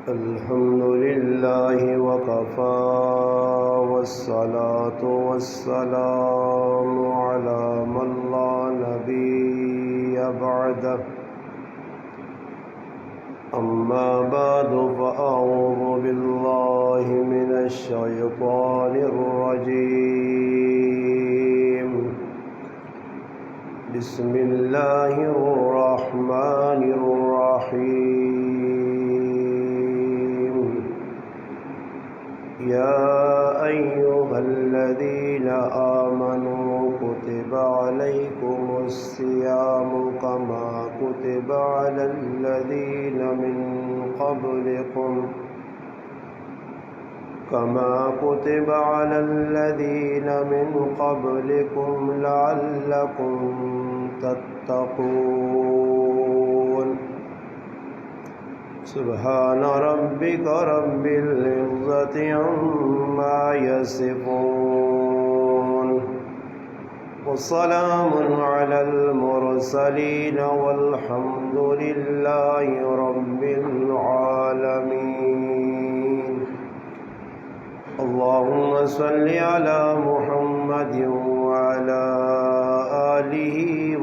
الحمد لله وكفى والصلاة والسلام على من لا نبي بعده أما بعد فأعوذ بالله من الشيطان الرجيم بسم الله الرحمن الرحيم يا أيها الذين آمنوا كتب عليكم الصيام كما كتب على الذين من قبلكم لعلكم تتقون سبحان ربك رب العزة عما يصفون وسلام على المرسلين والحمد لله رب العالمين اللهم صل على محمد وعلى آله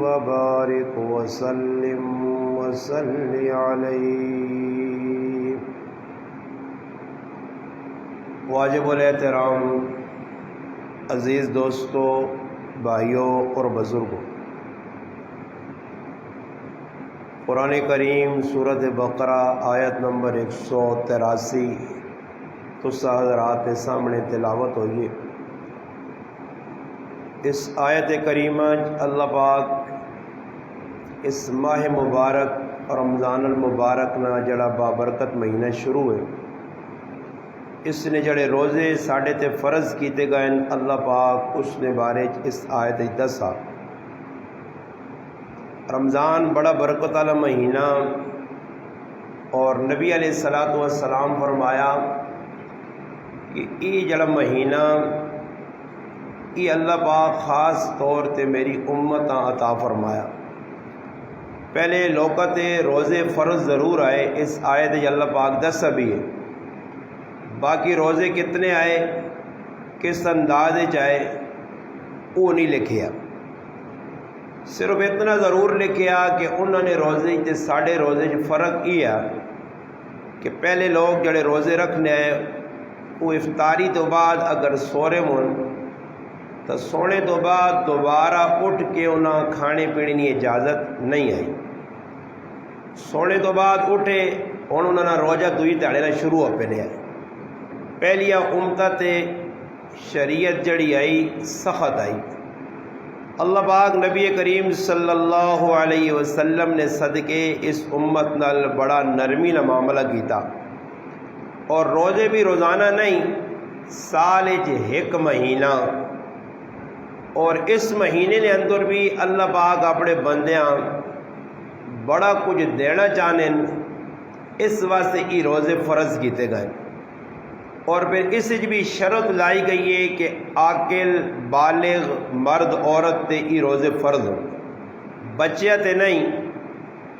وبارك وسلم وصل عليه واجب الاحترام عزیز دوستو، بھائیوں اور بزرگوں، قرآن کریم سورۃ بقرہ آیت نمبر 183 تو حضرات کے سامنے تلاوت ہوئی ہے۔ اس آیت کریمہ اللہ پاک اس ماہ مبارک رمضان المبارک نہ جڑا بابرکت مہینہ شروع ہے، اس نے جڑے روزے ساڈے تے فرض کیتے گئے اللہ پاک اس نے بارے اس آیت دسا۔ رمضان بڑا برکت والا مہینہ، اور نبی علیہ الصلوۃ والسلام فرمایا کہ یہ جڑا مہینہ یہ اللہ پاک خاص طور تے میری امت عطا فرمایا۔ پہلے لوکاں تے روزے فرض ضرور آئے، اس آیت اللہ پاک دسا بھی ہے، باقی روزے کتنے آئے، کس انداز آئے وہ نہیں لکھیا، صرف اتنا ضرور لکھیا کہ انہوں نے روزے تے ساڑھے روزے فرق یہ ہے کہ پہلے لوگ جڑے روزے رکھنے آئے وہ افطاری تو بعد اگر سورے ہون تو سونے تو بعد دوبارہ اٹھ کے انہاں کھانے پینے کی اجازت نہیں آئی۔ سونے تو بعد اٹھے ہوں انہوں نے روزہ دوئی تاڑے شروع ہو پہ آئے۔ پہلیا امتہ تے شریعت جڑی آئی سخت آئی، اللہ پاک نبی کریم صلی اللہ علیہ وسلم نے صدقے اس امت نال بڑا نرمی نہ معاملہ کیتا، اور روزے بھی روزانہ نہیں، سال ایک مہینہ، اور اس مہینے نے اندر بھی اللہ پاک اپنے بندیاں بڑا کچھ دینا چاہنے، اس واسطے یہ روزے فرض کیتے گئے۔ اور پھر اس بھی شرط لائی گئی ہے کہ عاقل بالغ مرد عورت تے یہ روزے فرض ہو، بچے تے نہیں،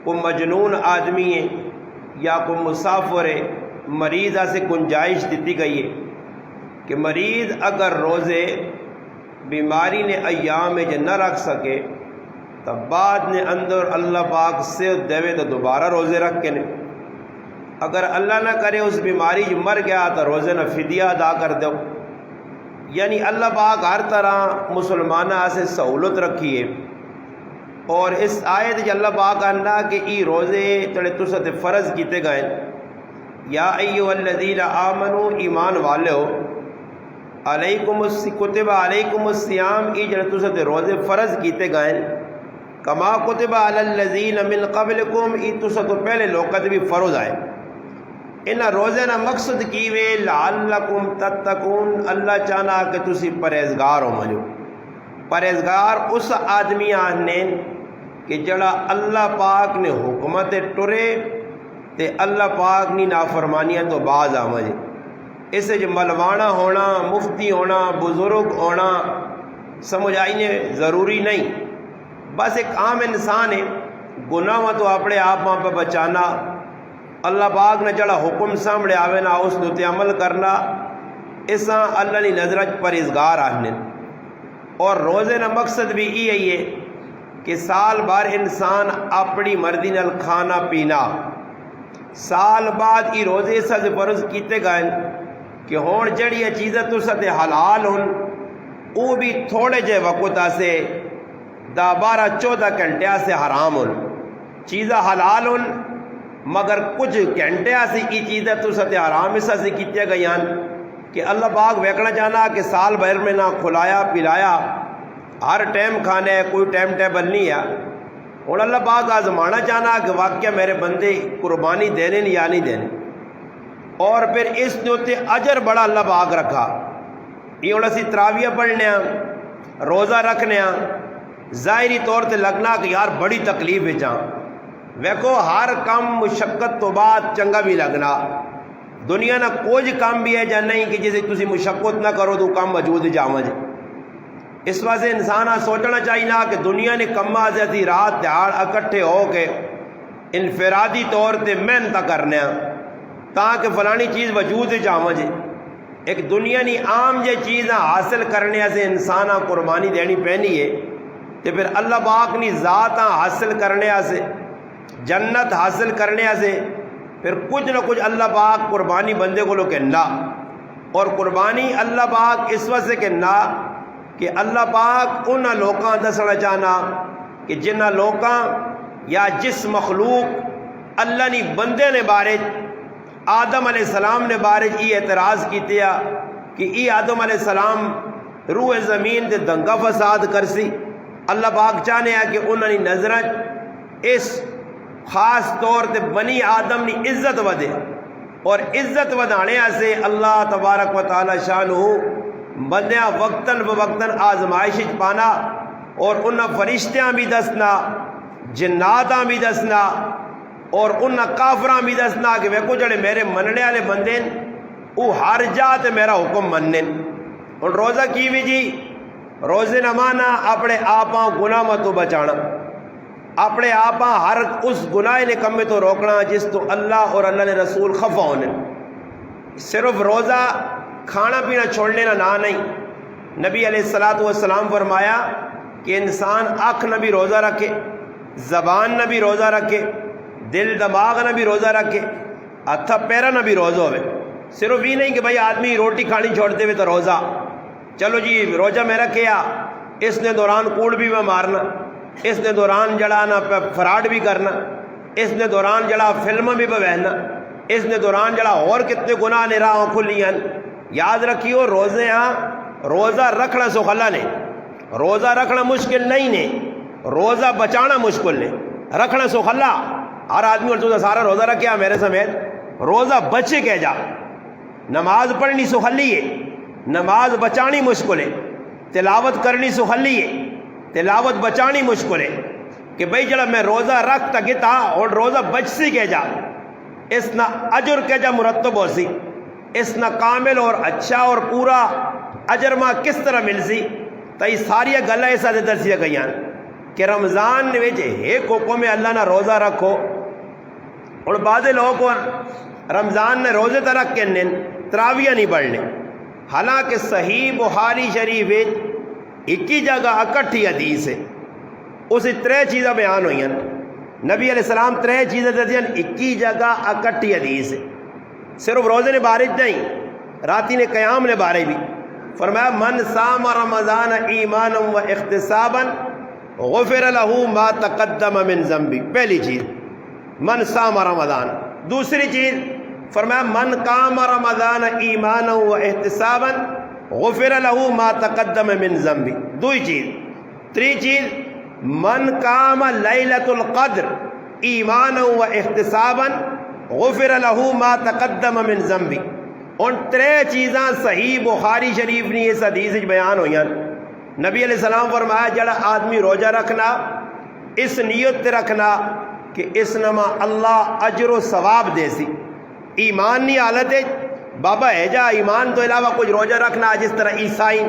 کوئی مجنون آدمی ہے یا کوئی مسافر ہے، مریض سے گنجائش دیتی گئی ہے کہ مریض اگر روزے بیماری نے ایام میں نہ رکھ سکے تو بعد نے اندر اللہ پاک صحت دے تو دوبارہ روزے رکھ کے نہیں، اگر اللہ نہ کرے اس بیماری مر گیا تو روزے نہ فدیہ ادا کر دو۔ یعنی اللہ پاک ہر طرح مسلمانہ سے سہولت رکھی ہے، اور اس آیت اللہ پاک کہنا کہ ای روزے تڑے تسے فرض کیتے گئے، یا ایھا الذین آمنو ایمان والے ہو، علیکم کتب علیکم الصیام ای جڑے تسے روزے فرض کیتے گئے، کما کتب علی الذین من قبلکم ای تسے تو پہلے لوکت بھی فرض آئے۔ انہاں روزے نہ مقصد کیوے لعلکم تتقون، اللہ چاہنا کہ تسی پرہیزگار ہو مجھو۔ پرہیزگار اس آدمی آہنے کہ جڑا اللہ پاک نے حکمت ٹرے تے اللہ پاک نی نافرمانیاں تو باز آ مجھے۔ اس ملوانا ہونا، مفتی ہونا، بزرگ ہونا سمجھ آئینے ضروری نہیں، بس ایک عام انسان ہے، گناہ تو اپنے آپ پہ بچانا، اللہ پاک نے جڑا حکم سامنے آوے نا اس تے عمل کرنا اساں اللہ کی نظر پرہیزگار آہنے. اور روزے نا مقصد بھی یہی ہے کہ سال بھر انسان اپنی مرضی نال کھانا پینا سال بعد ہی روزے سے فرض کیتے گئے کہ ہون جڑی چیزیں تساں تے حلال ہون وہ بھی تھوڑے جے وقت سے 10-12-14 گھنٹے سے حرام ہون. چیزیں حلال ہون مگر کچھ گھنٹے سے یہ چیزیں تساں تے حرام اس سے کیتے گئی کہ اللہ پاک ویکھنا چاہنا کہ سال بھر میں نہ کھلایا پلایا ہر ٹائم کھانے ہے کوئی ٹائم ٹیبل نہیں ہے. اور اللہ پاک آزمانا چاہنا کہ واقعہ میرے بندے قربانی دینے یا نہیں دینے. اور پھر اس نے اجر بڑا اللہ پاک رکھا. یہ ہوں اسی تراویہ پڑھنے ہیں روزہ رکھنے ہیں ظاہری طور تے لگنا کہ یار بڑی تکلیف ہے جہاں ویکھو ہر کام مشقت تو بعد چنگا بھی لگنا. دنیا نہ کوئی کام بھی ہے یا نہیں کہ جسے تسی مشقت نہ کرو تو کام موجود جاواں جے. اس واسطے انسان سوچنا چاہیے کہ دنیا نے کما سے اسی رات دیہڑ اکٹھے ہو کے انفرادی طور تے محنت کرنے تاکہ فلانی چیز وجود جاواں جے. ایک دنیا نی عام جے چیزاں حاصل کرنے سے انسان قربانی دینی پینی ہے تو پھر اللہ پاک نی ذات حاصل کرنے سے جنت حاصل کرنے سے پھر کچھ نہ کچھ اللہ پاک قربانی بندے کو کہنا. اور قربانی اللہ پاک اس وجہ سے کہنا کہ اللہ پاک ان لوکاں دسنا چاہنا کہ جنہ لوکاں یا جس مخلوق اللہ نی بندے نے بارے آدم علیہ السلام نے بارے یہ اعتراض کیتے کہ ای آدم علیہ السلام روح زمین تے دنگا فساد کرسی. اللہ پاک چاہنے کہ انہوں نے نظر اس خاص طور تے بنی آدم نی عزت ودے اور عزت ودانے سے اللہ تبارک و تعالی شانہ بندیاں وقتاً بوقتاً آزمائش پانا اور انہاں فرشتیاں بھی دسنا جناتاں بھی دسنا اور انہاں کافراں بھی دسنا کہ ویکھو جڑے میرے مننے والے بندے وہ ہر جا تے میرا حکم مننے. اور روزہ کی بھی جی روزے نہ مانا اپنے آپاں گناہ تو بچانا اپنے آپاں ہر اس گناہ نے کم میں تو روکنا جس تو اللہ اور اللہ نے رسول خفا ہونے. صرف روزہ کھانا پینا چھوڑنے نہ نہیں. نبی علیہ الصلوۃ والسلام فرمایا کہ انسان آنکھ نہ بھی روزہ رکھے زبان نہ بھی روزہ رکھے دل دماغ نہ بھی روزہ رکھے ہتھا پیرا نہ بھی روزہ ہوئے. صرف یہ نہیں کہ بھائی آدمی روٹی کھانی چھوڑتے ہوئے تو روزہ چلو جی روزہ میں رکھیا اس نے دوران کوڑ بھی میں مارنا اس نے دوران جڑا نا فراڈ بھی کرنا اس نے دوران جڑا فلم بھی بہنا اس نے دوران جڑا اور کتنے گناہ نے راہ کھلی ہیں. یاد رکھیو روزے روزہ رکھنا سخلا نے روزہ رکھنا مشکل نہیں نے روزہ بچانا مشکل نے. رکھنا سخلا ہر آدمی اور تو سارا روزہ رکھیا میرے سمیت روزہ بچے کہہ جا. نماز پڑھنی سخلی ہے نماز بچانی مشکل ہے. تلاوت کرنی سخلی ہے تلاوت بچانی مشکل ہے کہ بھئی جڑا میں روزہ رکھ گتا اور روزہ بچ سی کہہ جا اس نہ اجر کہہ جا مرتب ہو سی اس نہ کامل اور اچھا اور پورا اجر ماں کس طرح مل سی. تو یہ ساری گلیں ایسا درسیاں گئی کہ رمضان ایک حکم میں اللہ نہ روزہ رکھو. اور بعض لوگ کو رمضان نے روزے ترک کے تراویہ نہیں پڑھنے حالانکہ صحیح بخاری شریف ایک ہی جگہ اکٹھی حدیث ہے اسی 3 چیزیں بیان ہوئی ہیں. نبی علیہ السلام 3 چیزیں دیں ایک ہی جگہ اکٹھی حدیث ہے. صرف روزے نے بارش نہیں راتی نے قیام نے بارے بھی فرمایا من صام رمضان ایمانا و احتسابا غفر له ما تقدم من ذنبی. پہلی چیز من صام رمضان. دوسری چیز فرمایا من قام رمضان ایمانا و احتسابا غفر له ما تقدم من ذنبی. دوئی چیز. تری چیز من قام لیلۃ القدر ایمانا و احتسابا غفر له ما تقدم من ذنبی. ان 3 چیزاں صحیح بخاری شریف نے اس حدیث بیان ہوئی ہیں. نبی علیہ السلام فرمایا جڑا آدمی روزہ رکھنا اس نیت رکھنا کہ اس نما اللہ اجر و ثواب دے سی. ایمان نہیں حالت ہے بابا ہے جا ایمان تو علاوہ کچھ روزہ رکھنا جس طرح عیسائی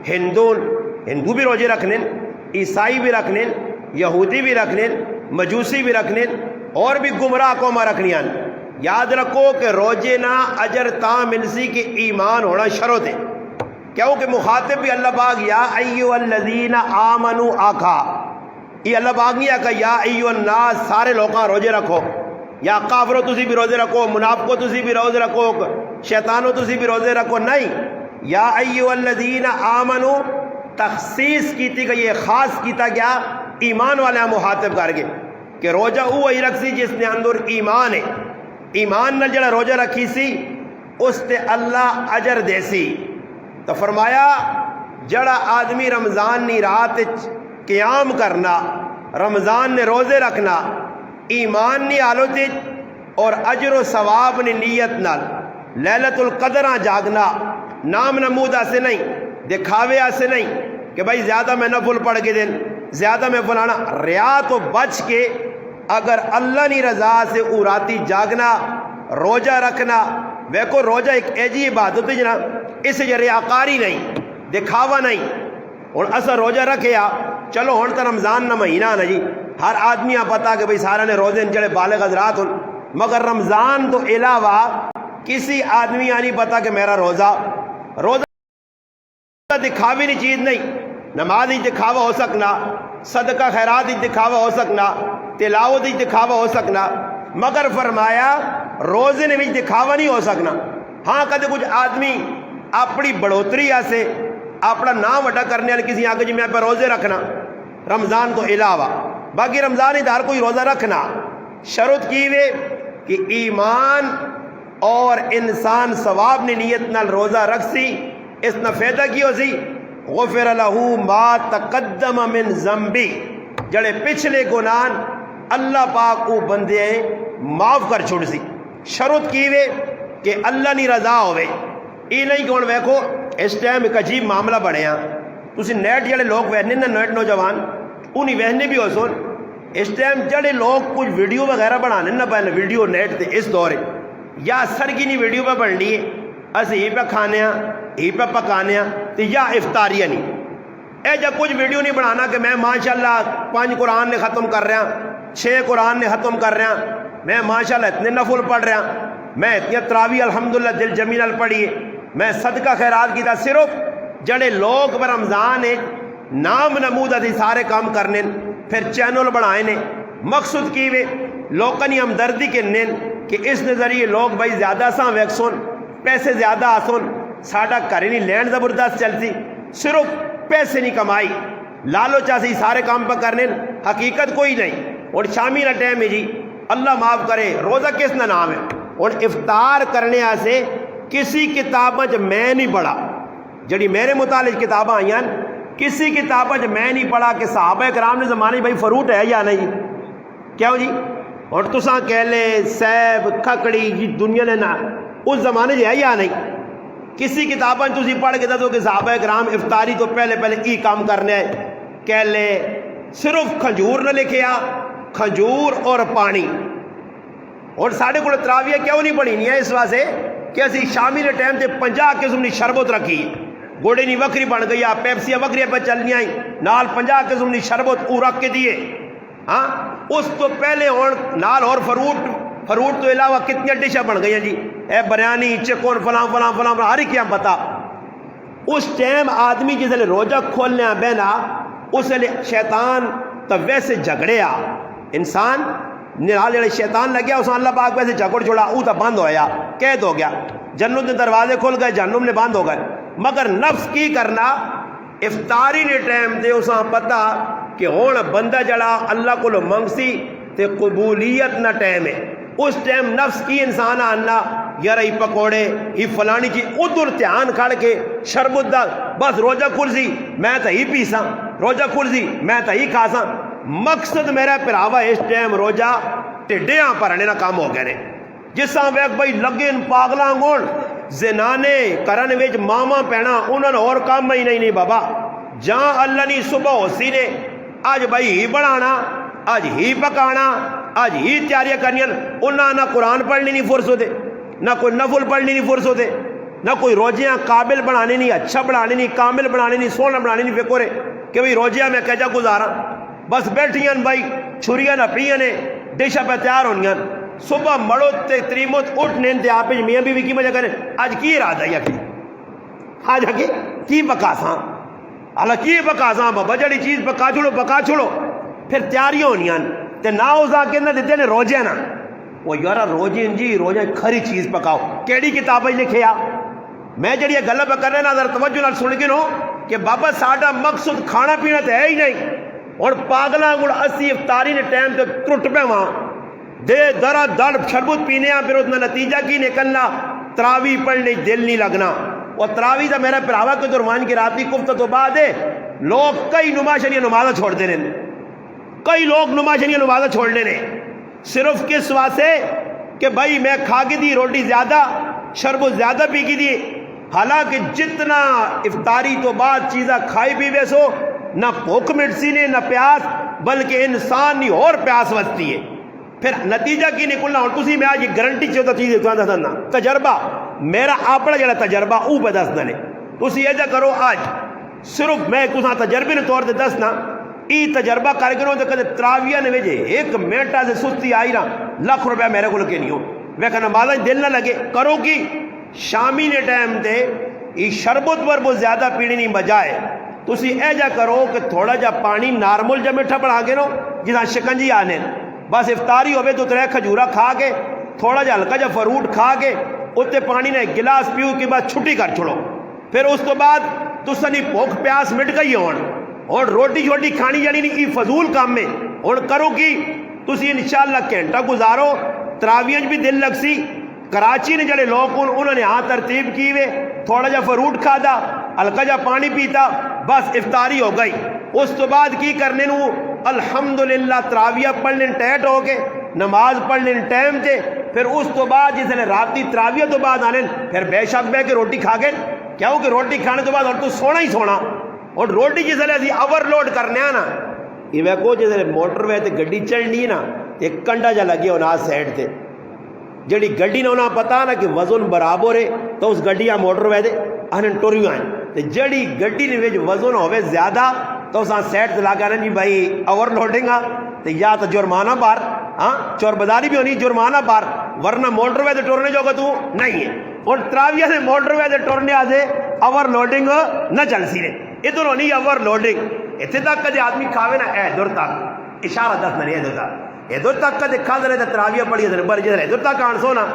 ہندو بھی روزے رکھنے عیسائی بھی رکھنے یہودی بھی رکھنے مجوسی بھی رکھنے اور بھی گمراہ قوما رکھنیاں یاد رکھو کہ روزے نہ اجر تاں ملسی کہ ایمان ہونا شرط ہے، کیونکہ مخاطب بھی اللہ پاک یا ایھا الذین آمنو آکھا، یہ اللہ پاک نہیں آکھا یا ایھا الناس سارے لوگاں روزے رکھو، یا کافرو تسی بھی روزے رکھو، منافقو تسی بھی روزے رکھو، شیطانو تسی بھی روزے رکھو، نہیں، یا ایھا الذین آمنو تخصیص کیتی گئی ہے، خاص کیتا گیا ایمان والے مخاطب کر کے کہ روزہ وہی رکھ سی جس نے اندر ایمان ہے، ایمان نہ جڑا روزہ رکھی سی اس تے اللہ اجر دے سی۔ تو فرمایا جڑا آدمی رمضان نی رات قیام کرنا، رمضان نے روزے رکھنا، ایمان نی حالت اور اجر و ثواب نی نیت نال لیلۃ القدر جاگنا، نام نمود سے نہیں، دکھاوے سے نہیں کہ بھائی زیادہ میں نفل پڑھ کے دن، زیادہ میں فلانا، ریا تو بچ کے اگر اللہ نی رضا سے راتی جاگنا، روزہ رکھنا، ویکو روزہ ایک ایجی عبادت ہے جنا، اس ریاکاری نہیں، دکھاوا نہیں۔ اور اصل روزہ رکھیا چلو ہن تو رمضان نہ مہینہ نا جی، ہر آدمی پتا کہ بھئی سارا نے روزے چڑھے بالغ حضرات ہوں، مگر رمضان تو علاوہ کسی آدمی نہیں پتا کہ میرا روزہ دکھاوی نہیں چیز نہیں، نماز ہی دکھاوا ہو سکنا، صدقہ خیرات ہی دکھاوا ہو سکنا، تلاوت ہی دکھاوا ہو سکنا، مگر فرمایا روزے نے بھی دکھاوا نہیں ہو سکنا۔ ہاں کدے کچھ آدمی اپنی بڑھوتری سے اپنا نام وڈا کرنے والے کسی آگے جی میں پہ روزے رکھنا رمضان تو علاوہ، باقی رمضان ہی دار کوئی روزہ رکھنا، شرط کی وے کہ ایمان اور انسان ثواب نے نیت نال روزہ رکھ سی، اس نہ فائدہ کی ہو سی غفر لہو ما تقدم من ذنبی، جڑے پچھلے گناہ اللہ پاک کو بندے معاف کر چھوڑ سی۔ شرط کی وے کہ اللہ نی رضا ہوئے، یہ نہیں کہ ہوں ویکھو اس ٹائم ایک عجیب معاملہ بنیا، تسی نیٹ جڑے لوگ وہنے نا نیٹ نوجوان انہیں وہنے بھی ہو سن، اس ٹائم جڑے لوگ کچھ ویڈیو وغیرہ بنانے نا پہلے ویڈیو نیٹ تے اس دورے یا سرگی نہیں ویڈیو پہ بننی ہے، اسی ہی پہ کھانے ہاں ہی پہ پکانے ہاں تے یا افطاریاں نہیں، اے جا کچھ ویڈیو نہیں بنانا کہ میں ماشاءاللہ 5 قرآن نے ختم کر رہا، 6 قرآن نے ختم کر رہا، میں ماشاءاللہ اتنے نفل پڑھ رہا، میں اتنی تراویح الحمدللہ دل جمیل پڑھی ہے، میں صدقہ خیرات کیتا، صرف جڑے لوگ پر رمضان ہے نام نمود اتنی سارے کام کرنے پھر چینل بنائے نے، مقصد کی وے لوگوں ہمدردی کے نین کہ اس نظریے لوگ بھائی زیادہ ساں ویکسون پیسے زیادہ آسن، ساڈا گھر نہیں لین زبردست چلتی، صرف پیسے نہیں کمائی، لالچ سے سارے کام پہ کرنے، حقیقت کوئی نہیں۔ اور شامی کا ٹائم ہے جی، اللہ معاف کرے، روزہ کس کا نام ہے، اور افطار کرنے سے کسی کتاب میں نہیں پڑھا، جڑی میرے متعلق کتابیں آئی ہیں کسی کتاب میں نہیں پڑھا کہ صحابہ کرام نے زمانے بھائی فروٹ ہے یا نہیں، کیوں جی، اور تساں کیلے سیب کھکڑی جی دنیا نے نہ اس زمانے ہے یا نہیں، کسی کتابیں تسی پڑھ کے دسو کہ صحابہ کرام افطاری تو پہلے ای کام کرنے ہے، کیلے صرف کھجور نہ لکھیا، کھجور اور پانی۔ اور ساڑھے کو تراویہ کیوں نہیں پڑھی نہیں ہے، اس واسطے کہ اسی شامی نے ٹائم تے 50 قسم کی شربت رکھی، گوڑے نہیں وکری بن گئی، پیپسیاں وکری پہ چلنی آئی، نال 50 قسم کی شربت او رکھ کے دیے، ہاں اس تو پہلے اور نال اور فروٹ تو علاوہ کتنی ڈشیں بن گئی ہیں جی، اے بریانی چکن فلاں فلاں فلاں ہر ایک کیا پتا۔ اس ٹائم آدمی جس لئے روزہ کھولنے بہنا اس لئے شیطان تو ویسے جھگڑے انسان نال جڑے شیطان لگیا اس اللہ پاک ویسے جھگڑ چھوڑا، او تو بند ہویا، قید ہو گیا، جنت کے دروازے کھل گئے، جہنم نے بند ہو گئے، مگر نفس کی کرنا افطاری نے ٹائم دے اساں پتا کہ ہون بندہ جڑا اللہ کو منگ سی تے قبولیت نہ ٹائم ہے، اس ٹائم نفس کی انسان آنا یار ای پکوڑے ای فلانی چیز ادھر دھیان کھڑ کے شربت دا بس روزہ کھلسی میں تو ہی پیساں، روزہ کھلسی میں تو ہی کھاساں، مقصد میرا پراوا اس ٹائم روزہ ٹڈیاں پرنے نہ کام ہو گئے نے، جس طرح ویک بھائی لگے پاگلاں گون زنانے کرن وچ ماما پینا انہوں نے اور کام ہی نہیں بابا، جہاں اللہ نے صبح ہو سی نے آج بھائی ہی بڑھانا، آج ہی پکانا، آج ہی تیاریاں کرنی، انہاں نہ قرآن پڑھنی نہیں فرصت ہے، نہ کوئی نفل پڑھنی نہیں فرصت ہے، نہ کوئی روزیاں قابل بنانے نہیں، اچھا بنانے نہیں، کامل بنانے نہیں، سونا بنانے نہیں، فکر ہے کہ بھائی روزیاں میں کیجا گزارا، بس بیٹھیاں بھائی چھریاں نہ پیاں نے ڈشاں پہ تیار ہونیاں، صبح مڑو تے تریمت اٹھنے تے آپ میاں بیوی کی مجھے کریں آج کی ارادہ یا کہ آج آگے کی پکا ساں اللہ کی پکا ساں بابا جڑی چیز پکا چھوڑو پھر تیاریاں ہونیاں تے نہ اساں کے نہ دیتے نے روزے نا وہ یارا روزے جی روزے کھری چیز پکاؤ کیڑی کتاب لکھے آ میں جڑی یہ گل کر رہا نا توجہ نال سن کے نو کہ بابا ساڈا مقصد کھانا پینا تے ہے ہی نہیں اور پاگلاں گڑ اسی افطاری نے ٹائم تے ٹرٹ پے وہاں دے درا دڑ شربت پینے پھر اس نتیجہ کی نکلنا تراوی پڑھنے دل نہیں لگنا اور تراوی دا میرا پراوا کے درمیان کی راتی کفت تو بعد ہے لوگ کئی نماشنی نمازہ چھوڑ دینے کئی لوگ نماشنی نمازہ چھوڑ دینے صرف کس واسطے کہ بھائی میں کھا کے دی روٹی زیادہ شربت زیادہ پی کی دی حالانکہ جتنا افطاری تو بعد چیزیں کھائی پی ویسو نہ بھوک مٹسی نے نہ پیاس بلکہ انسان نہیں اور پیاس وستی ہے پھر نتیجہ کی نکلنا اور تسی میں آج یہ گارنٹی چاہتا چیز دسنا تجربہ میرا اپنا جڑا تجربہ او پہ دسنا نے تسی ایجا کرو آج صرف میں تساں تجربے نے طور تے دسنا ای تجربہ کر کے تو کدے تراویہ نے ویجے ایک منٹا سے سستی آئی نا لاکھ روپیہ میرے کو لکے نہیں ہو میں کہنا مالا دل نہ لگے کرو کی شامی نے ٹائم دے ای شربت پر بہت زیادہ پیڑی نہیں بجائے تسی ایجا کرو کہ تھوڑا جا پانی نارمل جا میٹھا پڑھا کے نو جہاں شکنجی آنے بس افطاری ہوئے تو ترے کھجورا کھا کے تھوڑا جا ہلکا جا فروٹ کھا کے اتے پانی نے گلاس پیو کے بعد چھٹی کر چھوڑو پھر اس تو بعد تسانی بھوک پیاس مٹ گئی ہون اور روٹی چھوٹی کھانی جانی نہیں ای فضول کام میں اور کرو کی تسی انشاءاللہ گھنٹہ گزارو تراویج بھی دل لگ سی کراچی نے جڑے لوگ انہوں نے ہاں ترتیب کی ہوئے تھوڑا جا فروٹ کھا دا ہلکا جا پانی پیتا بس افطاری ہو گئی اس تو بعد کی کرنے نو الحمدللہ تراویہ پڑھنے ٹیٹ ہو کے نماز پڑھنے ٹائم تے پھر اس تو بعد جس نے راتی تراویہ تو بعد آنے پھر بے شک بے کے روٹی کھا گئے کیا ہو کہ روٹی کھانے تو بعد اور تو سونا ہی سونا اور روٹی جس نے اسی اوور لوڈ کرنے آنا یہ میں کو جس نے موٹر وے تے گڈی چڑھنی نا ایک کنڈا جا لگے ہونا سائڈ تے جڑی گڈی نے انہاں پتا نا کہ وزن برابر ہے تو اس گڈیاں موٹر وے دے انہاں ٹوریاں تے جڑی گڈی نے وچ وزن ہوے زیادہ تو اساں سائڈ تے لگا نا جی بھائی اوور لوڈنگ آ تے یا تو جرمانہ بار ہاں چور بداری بھی ہونی جرمانہ بار ورنہ موٹر وے تے ٹورنے جو تو نہیں ہے اور تراویہ نے موٹر وے تے ٹورنے آسے اوور لوڈنگ نہ چل سی رہے ادھر ہونی اوور لوڈنگ اتنے تک کدے آدمی کھاوے نا ادھر تک اشارہ دس نہیں ادھر تک ادھر تک کدے کھا دے تراویہ پڑھی پر جدھر ادھر تک آن سونا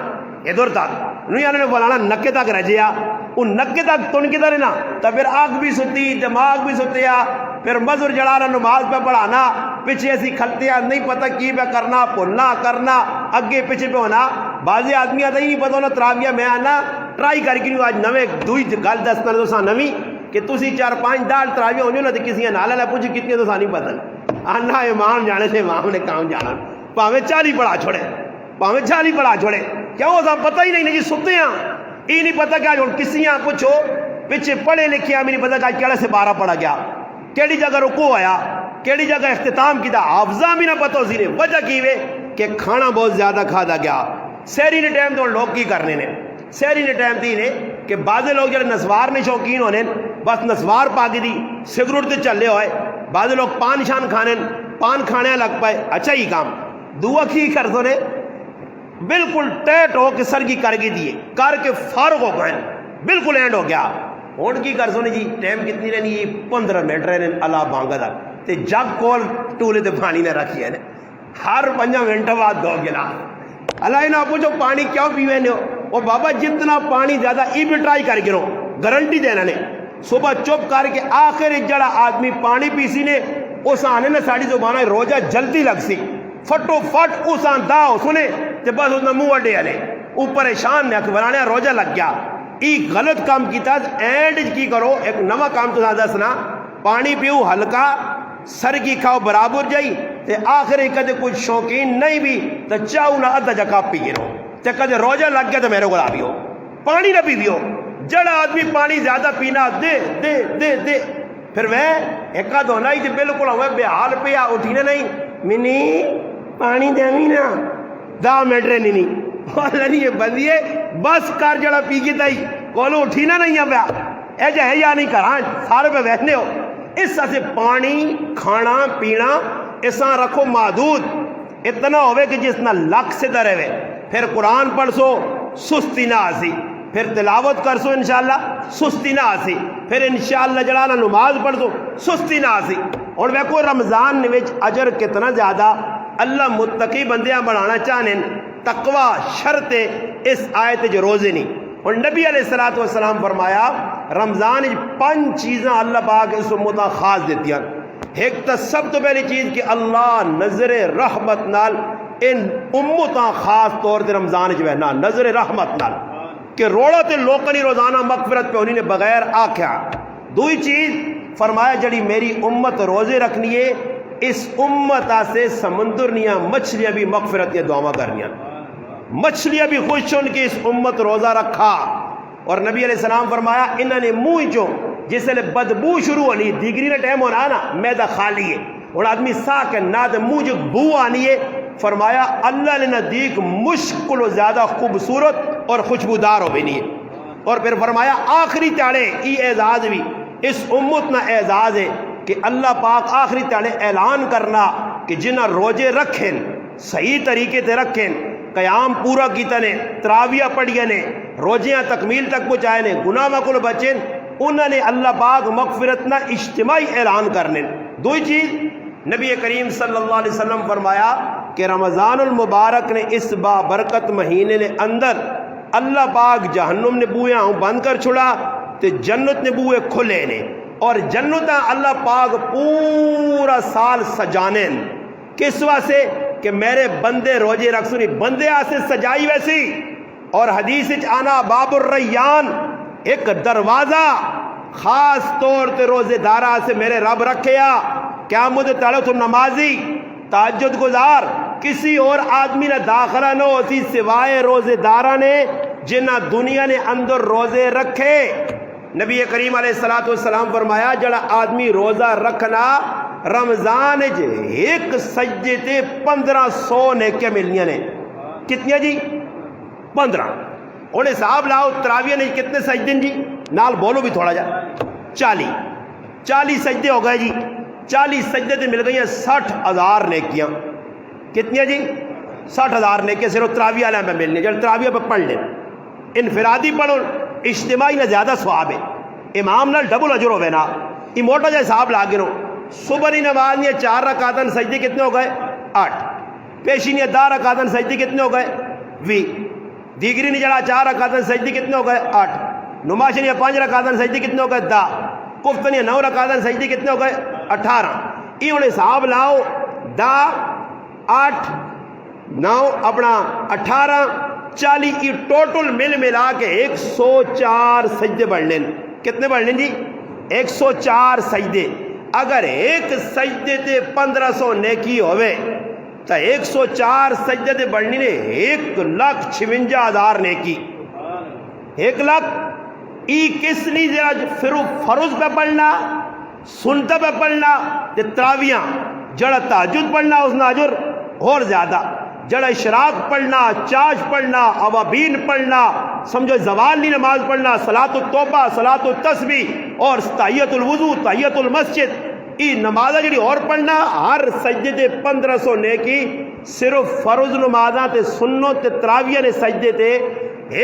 ادھر تک نہیں آنے بولانا نکے تک رہ جیا ان نکے تک تن کے در نا تو پھر آگ بھی ستی دماغ بھی ستیا پھر مزر جڑانا نماز پہ پڑھانا پیچھے ایسی کھلتیاں نہیں پتہ کی پہ کرنا پھولنا کرنا اگے پیچھے پہ ہونا بعضی آدمی آتا ہی نہیں پتہ ہونا تراویہ میں آنا ٹرائی کر کے آج نوے دوئی گل دسنا تو سا نوی کہ تسی 4-5 دال تراویہ ہو نا تو کسی نالا لے پوچھی کتنی تو سا نہیں پتہ آنا امام جانے سے امام نے کام جانا پاویں 40 پڑھا چھوڑے پاویں 40 پڑھا چھوڑے کیا وہ سا پتہ ہی نہیں جی ستے ہیں یہ نہیں پتہ کہ آج کسی یہاں پوچھو پیچھے پڑھے لکھے ہمیں نہیں پتہ کہ آج کیڑے سے 12 پڑھا گیا کیڑی جگہ رکو آیا کیڑی جگہ اختتام کی دا حافظہ بھی نہ پتہ ہو سی وجہ کی وے کہ کھانا بہت زیادہ کھادا گیا سہری نے ٹائم تو لوگ کی کرنے نے سہری نے ٹائم تھی نے کہ بعض لوگ جڑے نسوار نے شوقین ہونے بس نسوار پا کے دی سگریٹ تے چلے ہوئے بعض لوگ پان شان کھانے پان کھانے لگ پائے اچھا ہی کام دعا کی کر دو نے بالکل ٹیٹ ہو کے سرگی کر کے دیے کر کے فارغ ہو گئے بالکل اینڈ ہو گیا ہون کی کر سونے جی ٹائم کتنی رہنی 15 منٹ رہنے اللہ بانگا دا تے جگ کول ٹولے تے پانی نے رکھی ہے ہر 5 منٹ بعد 2 گلاس اللہ نہ پوچھو پانی کیوں پیوے نے اور بابا جتنا پانی زیادہ ای بھی ٹرائی کر کے رو گارنٹی دینا نے صبح چپ کر کے آخر جڑا آدمی پانی پیسی نے اس آنے نے ساڑی زبانہ روزہ جلدی لگ سی فٹو فٹ اس آن داؤ سنے تے بس اس نے منہ اڈے آنے او پریشان نے اکبرانے روزہ لگ گیا ای غلط کام کیتا اینڈ کی کرو ایک نوا کام تو دسنا پانی پیو ہلکا سر کی کھاؤ برابر جائی تے آخر کدے کچھ شوقین نہیں بھی تو چاہو نہ ادھا جگہ پیے رہو تے کدے روزہ لگ گیا تو میرے کو بھی ہو پانی نہ پی دیو جڑا آدمی پانی زیادہ پینا دے دے دے دے پھر میں ایک آدھ ہونا ہی تے بالکل ہوئے بے حال پیا اٹھینے نہیں منی پانی دے نا 10 منٹ رہنی نہیں بولا نہیں یہ بندیے بس کر جڑا پی کے دائی کولو اٹھینا نہیں ہے پیا ایجا ہے یا نہیں کران سارے پہ بیٹھنے ہو اس سے پانی کھانا پینا ایسا رکھو محدود اتنا ہوئے کہ جس نہ لک سے درے ہوئے، پھر قرآن پڑھ سو سستی نہ آسی، پھر تلاوت کر سو انشاءاللہ سستی نہ آسی، پھر انشاءاللہ جڑانا نماز پڑھ سو سستی نہ آسی۔ اور ویکو رمضان وچ اجر کتنا زیادہ اللہ متقی بندیاں بنانا چاہنے، تقوی شرط اس آیت جو روزے نہیں۔ اور نبی علیہ الصلوۃ والسلام فرمایا رمضان 5 چیزاں اللہ پاک اس امتاں خاص دیتیاں۔ ایک تو سب تو پہلی چیز کہ اللہ نظر رحمت نال ان امتاں خاص طور تے رمضان جو ہے نا نظر رحمت نال کہ روڑا تے لوکاں روزانہ مغفرت پہ انہیں نے بغیر آکھیا۔ دوئی چیز فرمایا جڑی میری امت روزے رکھنی ہے اس امت سے سمندر نیاں مچھلیاں بھی مغفرت یا دعا کرنیاں، مچھلیاں بھی خوش ہون کہ اس امت روزہ رکھا۔ اور نبی علیہ السلام فرمایا انہوں نے منہ چوں جس لئے بدبو شروع ہونی دیگری نے ٹائم ہونا نا میدہ خالی ہے اور آدمی ساکھ نہ دے منہ جو بو آنی ہے، فرمایا اللہ نے نزدیک مشکل و زیادہ خوبصورت اور خوشبودار ہو بھی نہیں ہے۔ اور پھر فرمایا آخری تاڑے ای اعزاز بھی اس امت نہ اعزاز ہے کہ اللہ پاک آخری تاڑے اعلان کرنا کہ جنہ روجے رکھیں صحیح طریقے تے رکھیں، قیام پورا کیتا نے، تراویہ پڑھیا نے، روجیاں تکمیل تک پہنچائے نے، گناہ مکل بچیں، انہوں نے اللہ پاک مغفرت نہ اجتماعی اعلان کرنے۔ دوئی چیز نبی کریم صلی اللہ علیہ وسلم فرمایا کہ رمضان المبارک نے اس بابرکت مہینے نے اندر اللہ پاک جہنم نے بویاں بند کر چھڑا تے جنت نے بوئے کھلے نے، اور جنتاں اللہ پاک پورا سال سجانے کس واسطے کہ میرے بندے روجے رکھ سنی بندے آسے سجائی ویسی۔ اور حدیث آنا باب الریان ایک دروازہ خاص طور تے روزے دارہ سے میرے رب رکھیا، کیا مجھے تڑو تو نمازی تہجد گزار کسی اور آدمی نہ داخلہ نہ ہوتی سوائے روزے دارہ نے جنہ دنیا نے اندر روزے رکھے۔ نبی کریم علیہ الصلوۃ والسلام فرمایا جڑا آدمی روزہ رکھنا رمضان ایک سجدے تے 1500 نیکیاں ملنیاں نے۔ کتنی جی؟ 15۔ انہیں حساب لاؤ تراویہ نے کتنے سجدے جی؟ نال بولو بھی تھوڑا جا 40 سجدے ہو گئے جی۔ 40 سجدے تے مل گئی ہیں 60,000 نیکیاں۔ کتنی جی؟ 60,000 نیکیاں صرف تراویہ والے میں ملنے، جب تراویہ پہ پڑھ لیں انفرادی پڑھو اجتماعی نہ زیادہ ثواب ہے، امام نال ڈبل اجر ہوئے نا۔ یہ موٹا جا حساب لا گنو، صبح نی نماز نے 4 رکعتاں سجدے کتنے ہو گئے؟ 8۔ پیشی نے 10 رکعتاں سجدے کتنے ہو گئے؟ 20۔ دیگری نے جڑا 4 رکعتاں سجدے کتنے ہو گئے؟ 8۔ نماز نے 5 رکعتاں سجدے کتنے ہو گئے؟ 10۔ کفت نے 9 رکعتاں سجدے کتنے ہو گئے؟ 18۔ یہ انہیں حساب لاؤ 10 8 9 اپنا 18 40 کی ٹوٹل مل ملا کے 104 سجدے بڑھ لیں۔ کتنے بڑھ لیں جی؟ 104 سجدے۔ اگر ایک سجدے تے 1500 نیکی ہوئے تو 104 سجدے تے بڑھنی نے 1,56,000 نیکی۔ 1 لاکھ ای کس نہیں ذرا پھر فرض پہ پڑھنا سنتا پہ پڑھنا تے تراویاں جڑا تہجد پڑھنا اس نے اجر اور زیادہ، جڑا اشراق پڑھنا، چاش پڑھنا، اوابین پڑھنا، سمجھو زوال نہیں نماز پڑھنا، صلاۃ التوبہ، صلاۃ التسبیح اور تحیۃ الوضو، تحیۃ المسجد، یہ نمازہ جڑی اور پڑھنا ہر سجدے تے 1500 نیکی۔ صرف فرض نمازاں تے سنو تے تراویہ نے سجدے تے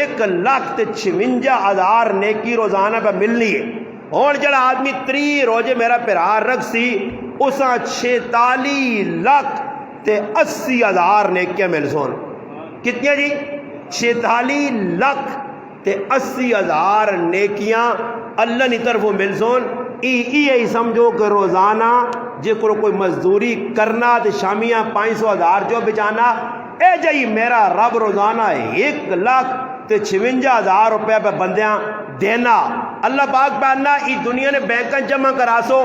1,56,000 نیکی روزانہ پہ ملنی ہے۔ اور جڑا آدمی 3 روزے میرا پیرار رکھ سی اساں 46,80,000 نیکیاں مل سون۔ کتنی جی؟ 46,80,000 نیکیاں اللہ کی طرفوں مل سون۔ ای سمجھو کہ روزانہ جے کوئی مزدوری کرنا تو شامیاں 500,000 جو بچانا اے جائی میرا رب روزانہ 1,56,000 روپے پہ بندیاں دینا۔ اللہ پاک پہننا ای دنیا نے بینکاں جمع کرا سو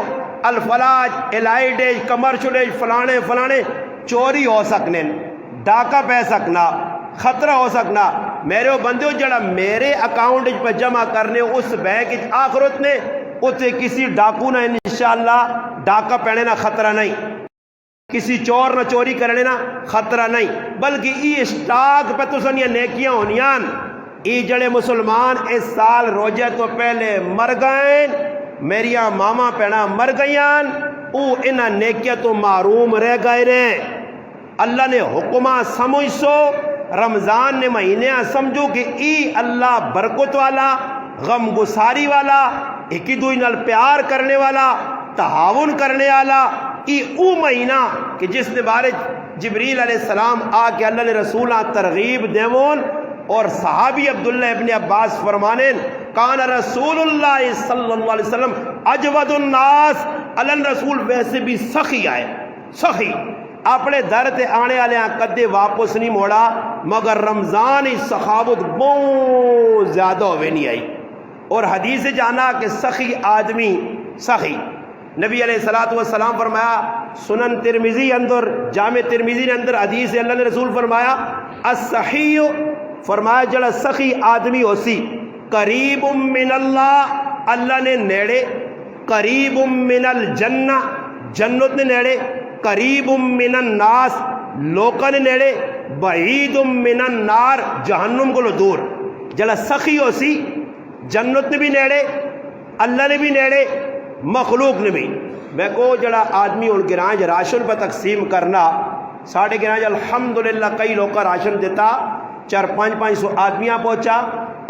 الفلاج الائیڈیج کمرشلیج فلانے فلانے چوری ہو سکنے، ڈاکہ پہ سکنا، خطرہ ہو سکنا۔ میرے وہ بندے جڑا میرے اکاؤنٹ پہ جمع کرنے اس بینک آخرت نے اتنے کسی ڈاکو نہ انشاءاللہ ڈاکہ پہنے نہ خطرہ نہیں، کسی چور نہ چوری کرنے نہ خطرہ نہیں، بلکہ یہ اسٹاک پہ تو سنیا نیکیاں ہونیاں۔ یہ جڑے مسلمان اس سال روزے تو پہلے مر گئے، میریاں ماما پینا مر گئیاں، او انہاں نیکیاں تو معروم رہ گئے رہے۔ اللہ نے حکمہ سمجھ سو رمضان نے مہینے سمجھو کہ ای اللہ برکت والا، غم گساری والا، ایک دوئی نال پیار کرنے والا، تعاون کرنے والا، ای او مہینہ کہ جس نے بارے جبریل علیہ السلام آ کے اللہ نے رسولہ ترغیب دیون، اور صحابی عبداللہ ابن عباس فرمانے کان رسول اللہ صلی اللہ علیہ وسلم اجود الناس، اللہ رسول ویسے بھی سخی آئے، سخی اپنے در تے آنے والے کدے واپس نہیں موڑا، مگر رمضان ہی سخاوت بہت زیادہ ہوئے نہیں آئی۔ اور حدیث جانا کہ سخی آدمی سخی، نبی علیہ السلام فرمایا سنن ترمذی اندر، جامع ترمذی نے اندر حدیث اللہ نے رسول فرمایا السخی، فرمایا جڑا سخی آدمی ہو سی قریب من اللہ، اللہ نے نیڑے، قریب من الجنہ، جنت نے نیڑے، قریب من الناس، لوکاں نے نیڑے، بعید من النار، جہنم کو دور۔ جڑا سخی ہو سی جنت نے بھی نیڑے، اللہ نے بھی نیڑے، مخلوق نے بھی۔ میں کو جڑا آدمی ان گرانج راشن پہ تقسیم کرنا، ساڑھے گرانج الحمدللہ کئی لوگ کا راشن دیتا، 400-500 آدمیاں پہنچا،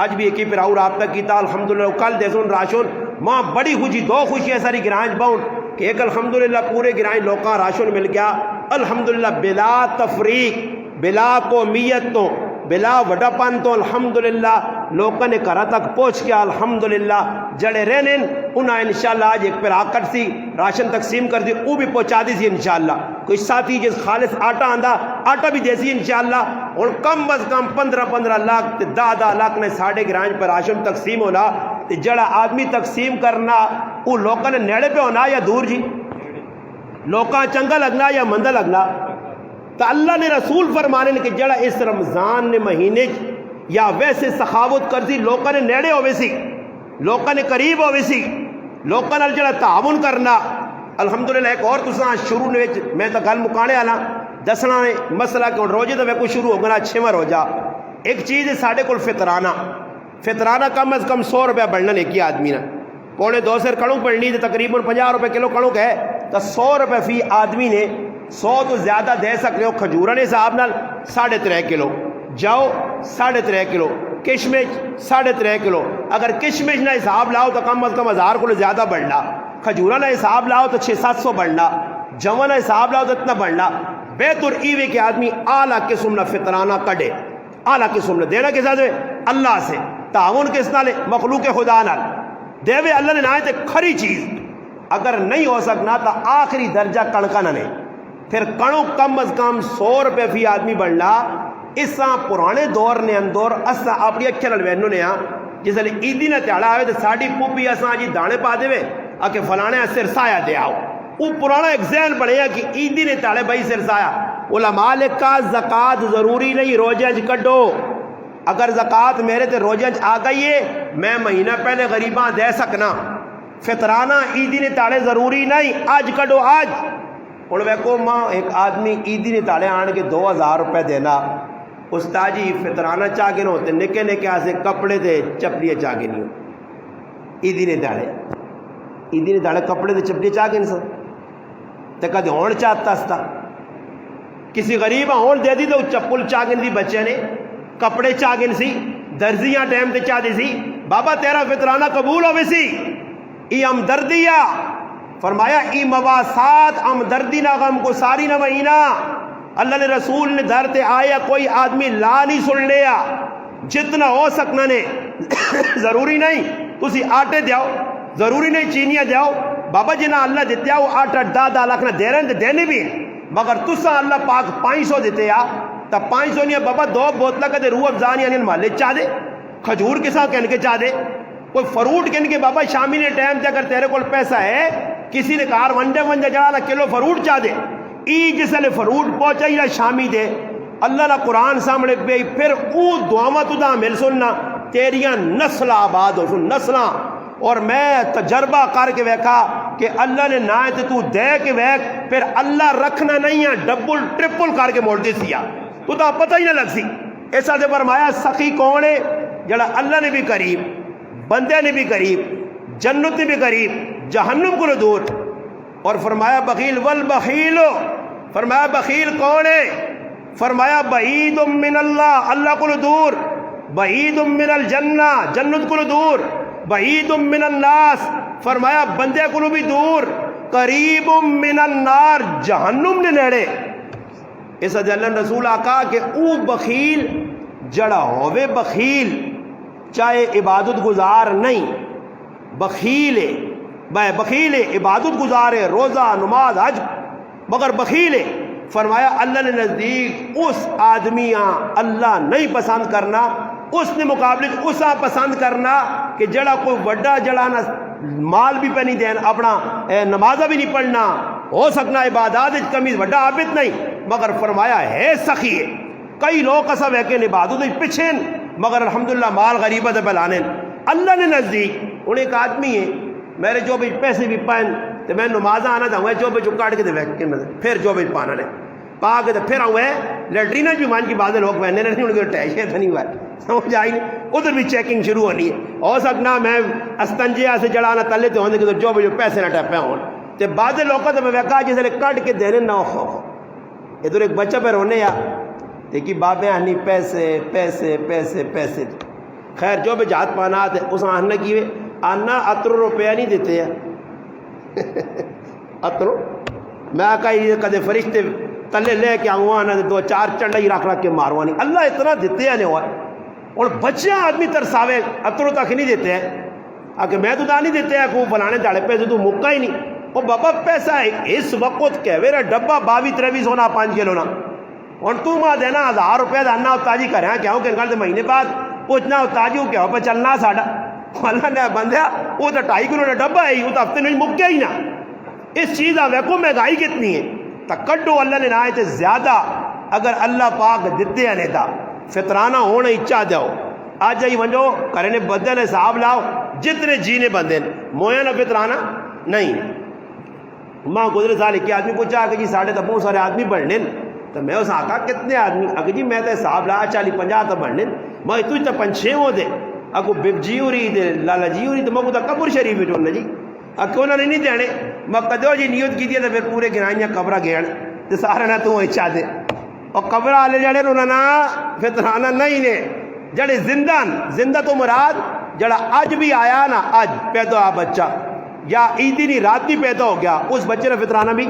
اج بھی ایک ہی پھر اور رابطہ کیتا الحمدللہ، کل دیسون راشن ماں بڑی خوشی، دو خوشی ہے ساری گرانج باؤن کہ ایک الحمدللہ پورے گرانج لوگ کا راشن مل گیا الحمدللہ، بلا تفریق، بلا قومیت تو، بلا وڈاپن تو، الحمدللہ لوگوں نے گھر تک پہنچ گیا الحمدللہ۔ جڑے رہنے انہیں انشاءاللہ آج ایک پر آ کر سی راشن تقسیم کر دی، وہ بھی پہنچا دی سی انشاءاللہ۔ کوئی ساتھی جس خالص آٹا آندا آٹا بھی دے سی انشاءاللہ۔ اور کم از کم 15-15 لاکھ 10 لاکھ نے ساڑھے گرانج پر راشن تقسیم ہونا، جڑا آدمی تقسیم کرنا وہ لوگوں نے نیڑے پہ ہونا یا دور جی، لوکاں چنگا لگنا یا مندہ لگنا۔ تو اللہ نے رسول فرمانے کہ جڑا اس رمضان نے مہینے یا ویسے سخاوت کر سی، لوکاں نے نیڑے ہوئے سی، لوکاں نے قریب ہوئے سی، لوکاں نال جڑا تعاون کرنا الحمدللہ۔ ایک اور تساں شروع نے میں تو گل مکانے والا دسنا مسئلہ کہ روزے تو ویکو شروع ہو گنا 6واں روزہ، ایک چیز ہے ساڈے کول فطرانہ، فطرانہ کم از کم 100 روپیہ بڑھنا ایک ہی آدمی نے، پونے 2 سیر کڑوں پڑنی تو تقریباً 50 روپے کلو کڑوں ہے، تو 100 روپے فی آدمی نے 100 تو زیادہ دے سکتے ہو۔ کھجورا نے حساب نال 3.5 کلو، جاؤ 3.5 کلو، کشمش 3.5 کلو، اگر کشمش نہ حساب لاؤ تو کم از کم 1000 کلو زیادہ بڑھنا، کھجورا نہ حساب لاؤ تو 600-700 بڑھنا، جوان نہ حساب لاؤ تو اتنا بڑھنا۔ بہتر ایوے کہ آدمی اعلیٰ قسم نہ فطرانہ کڈے، اعلیٰ قسم نہ دینا کس سے اللہ سے، تعاون کس نال مخلوق خدا نال دیوے اللہ نے نہ تے کھری چیز۔ اگر نہیں ہو سکنا تو آخری درجہ کڑکا نہ نہیں، پھر کڑوں کم از کم 100 روپے فی آدمی بڑھنا۔ اس پرانے دور نے اندر اسا اپنی اکھے نال وینو نے جس ویلے عیدی نہ تہاڑا آئے تو ساڈی پوپی اساں جی دانے پا دے آ کے فلانے سرسایا دے آؤ، وہ پرانا ایک ذہن بڑھیا کہ عیدی نے تہاڑے بھائی سرسایا۔ علماء لکھا زکوٰۃ ضروری نہیں، روزے اج کڈو، اگر زکوٰۃ میرے تے روزے اج آ گئی ہے میں مہینہ پہلے غریباں دے سکنا، فطرانہ عیدی نے تاڑے ضروری نہیں، آج کڈو آج۔ ہوں ویکو ماں ایک آدمی عیدی نے تاڑے آن کے 2000 روپے دینا، استاد جی فطرانہ چاہ کے نہ ہوتے نکے نکے آسے کپڑے دے چپڑیاں چاہ کے نہیں ہو، عیدی نے تاڑے، عیدی نے تاڑے کپڑے دے چپڑیاں چاہ کے نہیں سو تے کدے ہون چاہتا ستا، کسی غریب ہون دے دی تو چپل چاہ کے دی، بچے نے کپڑے چاہ کے سی، درزیاں ٹائم تے چاہ دی سی، بابا تیرا فطرانہ قبول ہوئے سی، ای ہمدردیہ فرمایا، ای مواسات ہمدردی نہ غم کو ساری نہ مہینہ۔ اللہ نے رسول نے در تے آیا کوئی آدمی لا نہیں سن لیا، جتنا ہو سکنا نے ضروری نہیں تسی آٹے دیاؤ، ضروری نہیں چینیاں دیاؤ، بابا جنہ اللہ دیتے آؤ 8-10 لاکھ نہ دے رہے ہیں دینے بھی ہیں، مگر تسا اللہ پاک 500 دیتے آ تا 500 نہیں، بابا 2 بوتلہ کا دے روح افزان یعنی مالے چاہ دے، کھجور کے ساتھ کہنے کے چاہ دے، کوئی فروٹ کہنے کے بابا شامی نے ٹائم تے اگر تیرے کول پیسہ ہے کسی نے کار ونڈے جڑا کلو فروٹ چاہ دے، ای جس نے فروٹ پہنچا یا شامی دے، اللہ کا قرآن سامنے پہ پھر او دعاواں تو دا مل سننا تیریاں نسل آباد ہو سن نسلاں۔ اور میں تجربہ کر کے ویکھا کہ اللہ نے نہ تو دے کے ویک پھر اللہ رکھنا نہیں ہے، ڈبل ٹرپل کر کے موڑ دے سیا تو تا پتہ ہی نہ لگ سی۔ ایسا دے فرمایا سخی کون ہے؟ جڑا اللہ نے بھی قریب، بندے نے بھی قریب، جنت نے بھی قریب، جہنم کو دور۔ اور فرمایا بخیل والبخیل فرمایا بخیل کون ہے؟ فرمایا بعید من اللہ، اللہ کو دور، بعید من الجنہ، جنت کو دور، بعید من الناس، فرمایا بندے کو بھی دور، قریب من النار، جہنم نے نیڑے۔ اس اللہ رسول آقا کہ او بخیل جڑا ہووے بخیل، چاہے عبادت گزار نہیں، بخیل ہے، بخیل ہے، عبادت گزار ہے، روزہ نماز حج، مگر بخیل ہے۔ فرمایا اللہ نے نزدیک اس آدمیاں اللہ نہیں پسند کرنا، اس نے مقابلے اسا پسند کرنا کہ جڑا کوئی وڈا جڑا نہ مال بھی پہ نہیں دینا، اپنا نمازہ بھی نہیں پڑھنا، ہو سکنا عبادات کمی وڈا عابد نہیں، مگر فرمایا ہے سخی ہے۔ کئی لوگ ایسا ہے کہ عبادت پیچھے مگر الحمدللہ مال غریبت پلانے۔ اللہ نے نزدیک انہیں ایک آدمی ہے میرے جو بھی پیسے بھی پائن تو میں نمازہ آنا تھا جو بھی کاٹ کے دے پھر جو بھی پانا نے پا کے پھر آؤں ہے لیٹرینہ بھی مان کی بعض لوگ پہننے نہیں، ان کے ٹیشے تو نہیں ہوا سمجھ آئی نہیں، ادھر بھی چیکنگ شروع ہونی ہے۔ ہو سکنا میں استنجیا سے جڑانا تلے تو ہونے کے جو بھی پیسے نہ ٹپے ہوں تو بعض لوگوں تو میں کہا جس نے کٹ کے دینے نہ ہو ادھر ایک بچہ پہ رونے یا دیکھی بابیں آنی پیسے پیسے پیسے پیسے، خیر جو بھی جات پانا تھے اس آنا کی آنا اترو روپیہ نہیں دیتے ہیں اترو میں آقا یہ کدے فرشتے تلے لے کے آؤں آنا دو چار چنڈا ہی رکھ کے ماروانی، اللہ اتنا دیتے ہیں نہیں ہوا۔ اور بچے آدمی ترساوے اترو تک نہیں دیتے ہیں، آگے میں تو دا نہیں دیتے ہیں کو بلانے داڑے پیسے تو مکہ ہی نہیں۔ وہ بابا پیسہ ہے اس وقت کہوے ڈبا 22-23 ہونا 5 کلو نا، اور تو ماں دینا 1000 روپے دانا اتاجی کریں کیا ہوں کہ انگل مہینے بعد پوچھنا اتاجی ہو کیا پہ چلنا ساڑا اللہ نے بندیا وہ تو 2.5 کلو ڈبا ہے وہ تو ہفتے نہیں مک گیا ہی نا۔ اس چیز آ ویکو مہنگائی کتنی ہے تکڈو اللہ نے نہ زیادہ اگر اللہ پاک دیتے ہیں نیتا فطرانہ ہونا اچھا جاؤ آج جائی ونجو کرنے بدل حساب لاؤ جتنے جینے بندے مویا نہ فطرانہ نہیں۔ ماں گزرے سال ایک آدمی پوچھا کہ جی ساڑھے تو بہت سارے آدمی بڑھنے تو میں اس آقا کتنے آدمی اگر جی میں تو حساب لا 40-50 تو بڑھنے میں تو 5-6 ہو دے اگو بب جی ہو رہی دے لالا جی ہو رہی تو میں کو قبر شریف بھی ٹھولنا جی اکو انہوں نے نہیں دینے میں کدو جی نیت کی دیا تو پھر پورے گرائیاں قبرہ گیڑ تو سارے نہ تو اچھا دے اور قبرہ آلے جڑے انہوں نے فطرانہ نہیں نے جڑے زندہ تو مراد جڑا آج بھی آیا نا آج پیدا آ بچہ یا عیدی نہیں رات بھی پیدا ہو گیا اس بچے نے فطرانہ بھی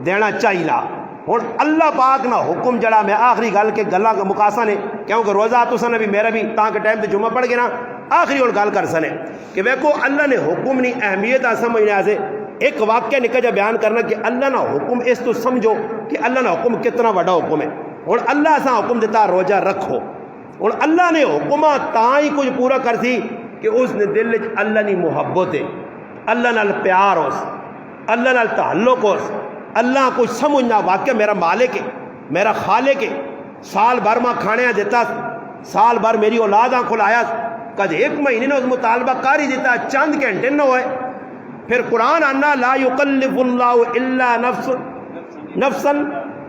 دینا چاہیے۔ اور اللہ پاک نہ حکم جڑا میں آخری گل کے گلہ کا مقاصہ نے کیونکہ روزہ تو سنے بھی میرا بھی تاں کے ٹائم تے جمعہ پڑھ گیا نا آخری اور گل کر سنے کہ ویکو اللہ نے حکم نہیں اہمیت سمجھنے سے ایک واقعہ نکل جا بیان کرنا کہ اللہ نہ حکم اس تو سمجھو کہ اللہ نہ حکم کتنا بڑا حکم ہے۔ اور اللہ سا حکم دیتا روزہ رکھو اور اللہ نے حکمہ تاں ہی کچھ پورا کر سی کہ اس نے دل اللہ نے محبت ہے اللہ نال پیار ہو اللہ نال تعلق ہو اللہ کو سمجھنا واقعہ میرا مالک ہے میرا خالق ہے سال بھر ماں کھانے دیتا سال بھر میری اولاد کھلایا کد 1 مہینے نے اس مطالبہ کر ہی دیتا چند گھنٹے نہ ہوئے پھر قرآن آنا لا یکلف اللہ الا نفسا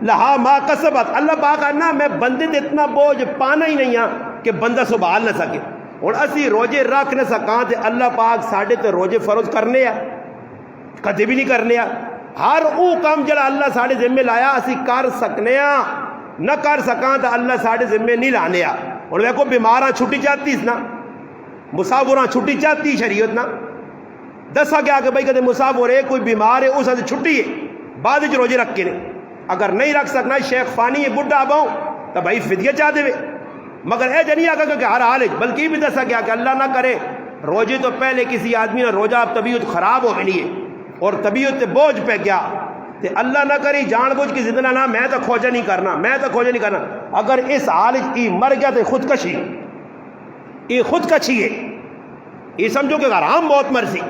لہا ما کسبت اللہ پاک آنا میں بندے دے اتنا بوجھ پانا ہی نہیں ہاں کہ بندہ سنبھال نہ سکے اور اسی روزے رکھ نہ سکاں تے اللہ پاک ساڑھے تے روزے فرض کرنے ہیں کدے بھی نہیں کرنے ہیں ہر او کام جڑا اللہ ساڑھے ذمہ لایا اسی کر سکنے ہیں نہ کر سکاں تو اللہ ساڑھے ذمہ نہیں لانے ہیں۔ اور دیکھو بیماراں چھٹی چاہتی اس نا مسافراں چھٹی چاہتی شریعت نا دسا گیا کہ بھائی کدے مسافر ہے کوئی بیمار ہے اس سے چھٹی ہے بعد وچ روزے رکھ کے نے اگر نہیں رکھ سکنا شیخ فانی ہے بڈھا باؤں تو بھائی فدیہ چاہ دے مگر اے جنیا کہ ہر حال ہے بلکہ بھی دسا گیا کہ اللہ نہ کرے روزے تو پہلے کسی آدمی نے روزہ طبیعت خراب ہو گئی ہے اور طبیعت تے بوجھ پہ گیا تے اللہ نہ کری جان بوجھ کی زندہ نہ میں تو کھوجا نہیں کرنا اگر اس حال کی مر گیا تو خودکشی یہ خودکشی ہے یہ سمجھو کہ حرام بہت مرضی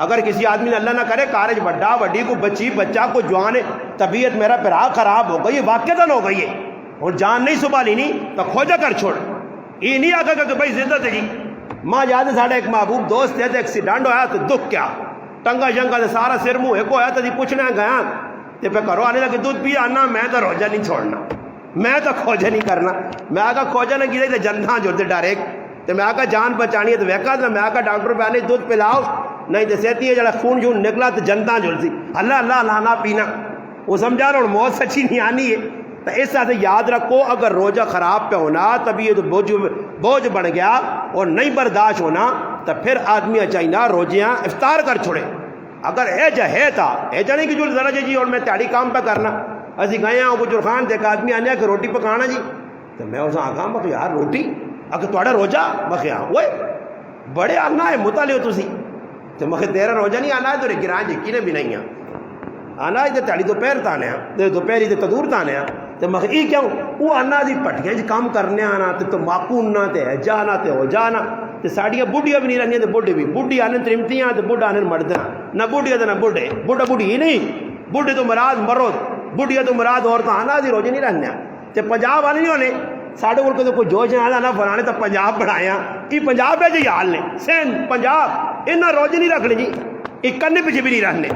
اگر کسی آدمی نے اللہ نہ کرے کارج بڑا وڈی کو بچی بچہ کو جوان ہے طبیعت میرا پھرا خراب ہو گئی واقعتاً ہو گئی ہے اور جان نہیں سنبھالی نہیں تو کھوجا کر چھوڑ یہ نہیں آگا کہ بھائی زندہ تھے جی ماں یاد ہے ساڑھا ایک محبوب دوست ہے تو ایکسیڈنٹ ہویا تو دکھ کیا ٹنگا شنگا سے سارا سر منہ ایک ہویا تو جی پوچھنا گیا تو پہ کرو آنے لگے دودھ پی آنا میں تو روزہ نہیں چھوڑنا میں تو کھوجا نہیں کرنا میں آگا کھوجا نہ گرے تو جنتاں جڑتے ڈائریکٹ تو میں آگا جان بچانی ہے تو ویکا تو میں آگا ڈاکٹر پہ آنے دودھ پلاؤ نہیں تو سہتی ہے جڑا خون شون نکلا تو جنتاں جڑ سی اللہ اللہ اللہ نہ پینا وہ سمجھا رہا ہوں موت سچی نہیں آنی ہے. تو اس طرح سے یاد رکھو اگر روزہ خراب پہ ہونا طبیعت بوجھ بڑھ گیا اور نہیں برداشت ہونا تو پھر آدمی چاہیے روزیاں افطار کر چھوڑے. اگر ایجا ہے تھا ایجا نہیں کہ جو ذرا جی اور میں تیاری کام پہ کرنا اسی گئے ہوں بزرگ خان دیکھ آدمی آنے کہ روٹی پکانا جی تو میں اسے آکھاں میں یار روٹی اگر تھوڑا روزہ میں وہ بڑے آنا ہے مطالعے ہو تسی تو میں تیرا روزہ نہیں آنا ہے تو گران یقین بھی نہیں آنا ہے تو تیاری دوپہر تانے دوپہری تو تدور تانے تو میں یہ کیوں وہ آنا جی پٹیاں جی کام کرنے آنا تو ماکون نہ تے جانا تے ہو جانا تو ساڑیاں بوڑھیاں بھی نہیں رہنی تو بوڑھے بھی بوڑھی آنے ترمتیاں تو بوڑھا آنے مردنا نہ بوڑھیا تو نہ بوڑھے بوڑھا بوڑھی ہی نہیں بوڑھے تو مراد مرد بوڑھیا تو مراد عورتیں آنا جی روزے نہیں رہنے تو پنجاب والے نہیں ہونے ساڑھے کو تو کوئی جوش آنا نہ فلانے تو پنجاب بنایا یہ پنجاب ہے جی حال نے سندھ پنجاب انہیں روزے نہیں رکھنے جی ایک کرنے پیچھے بھی نہیں رہنے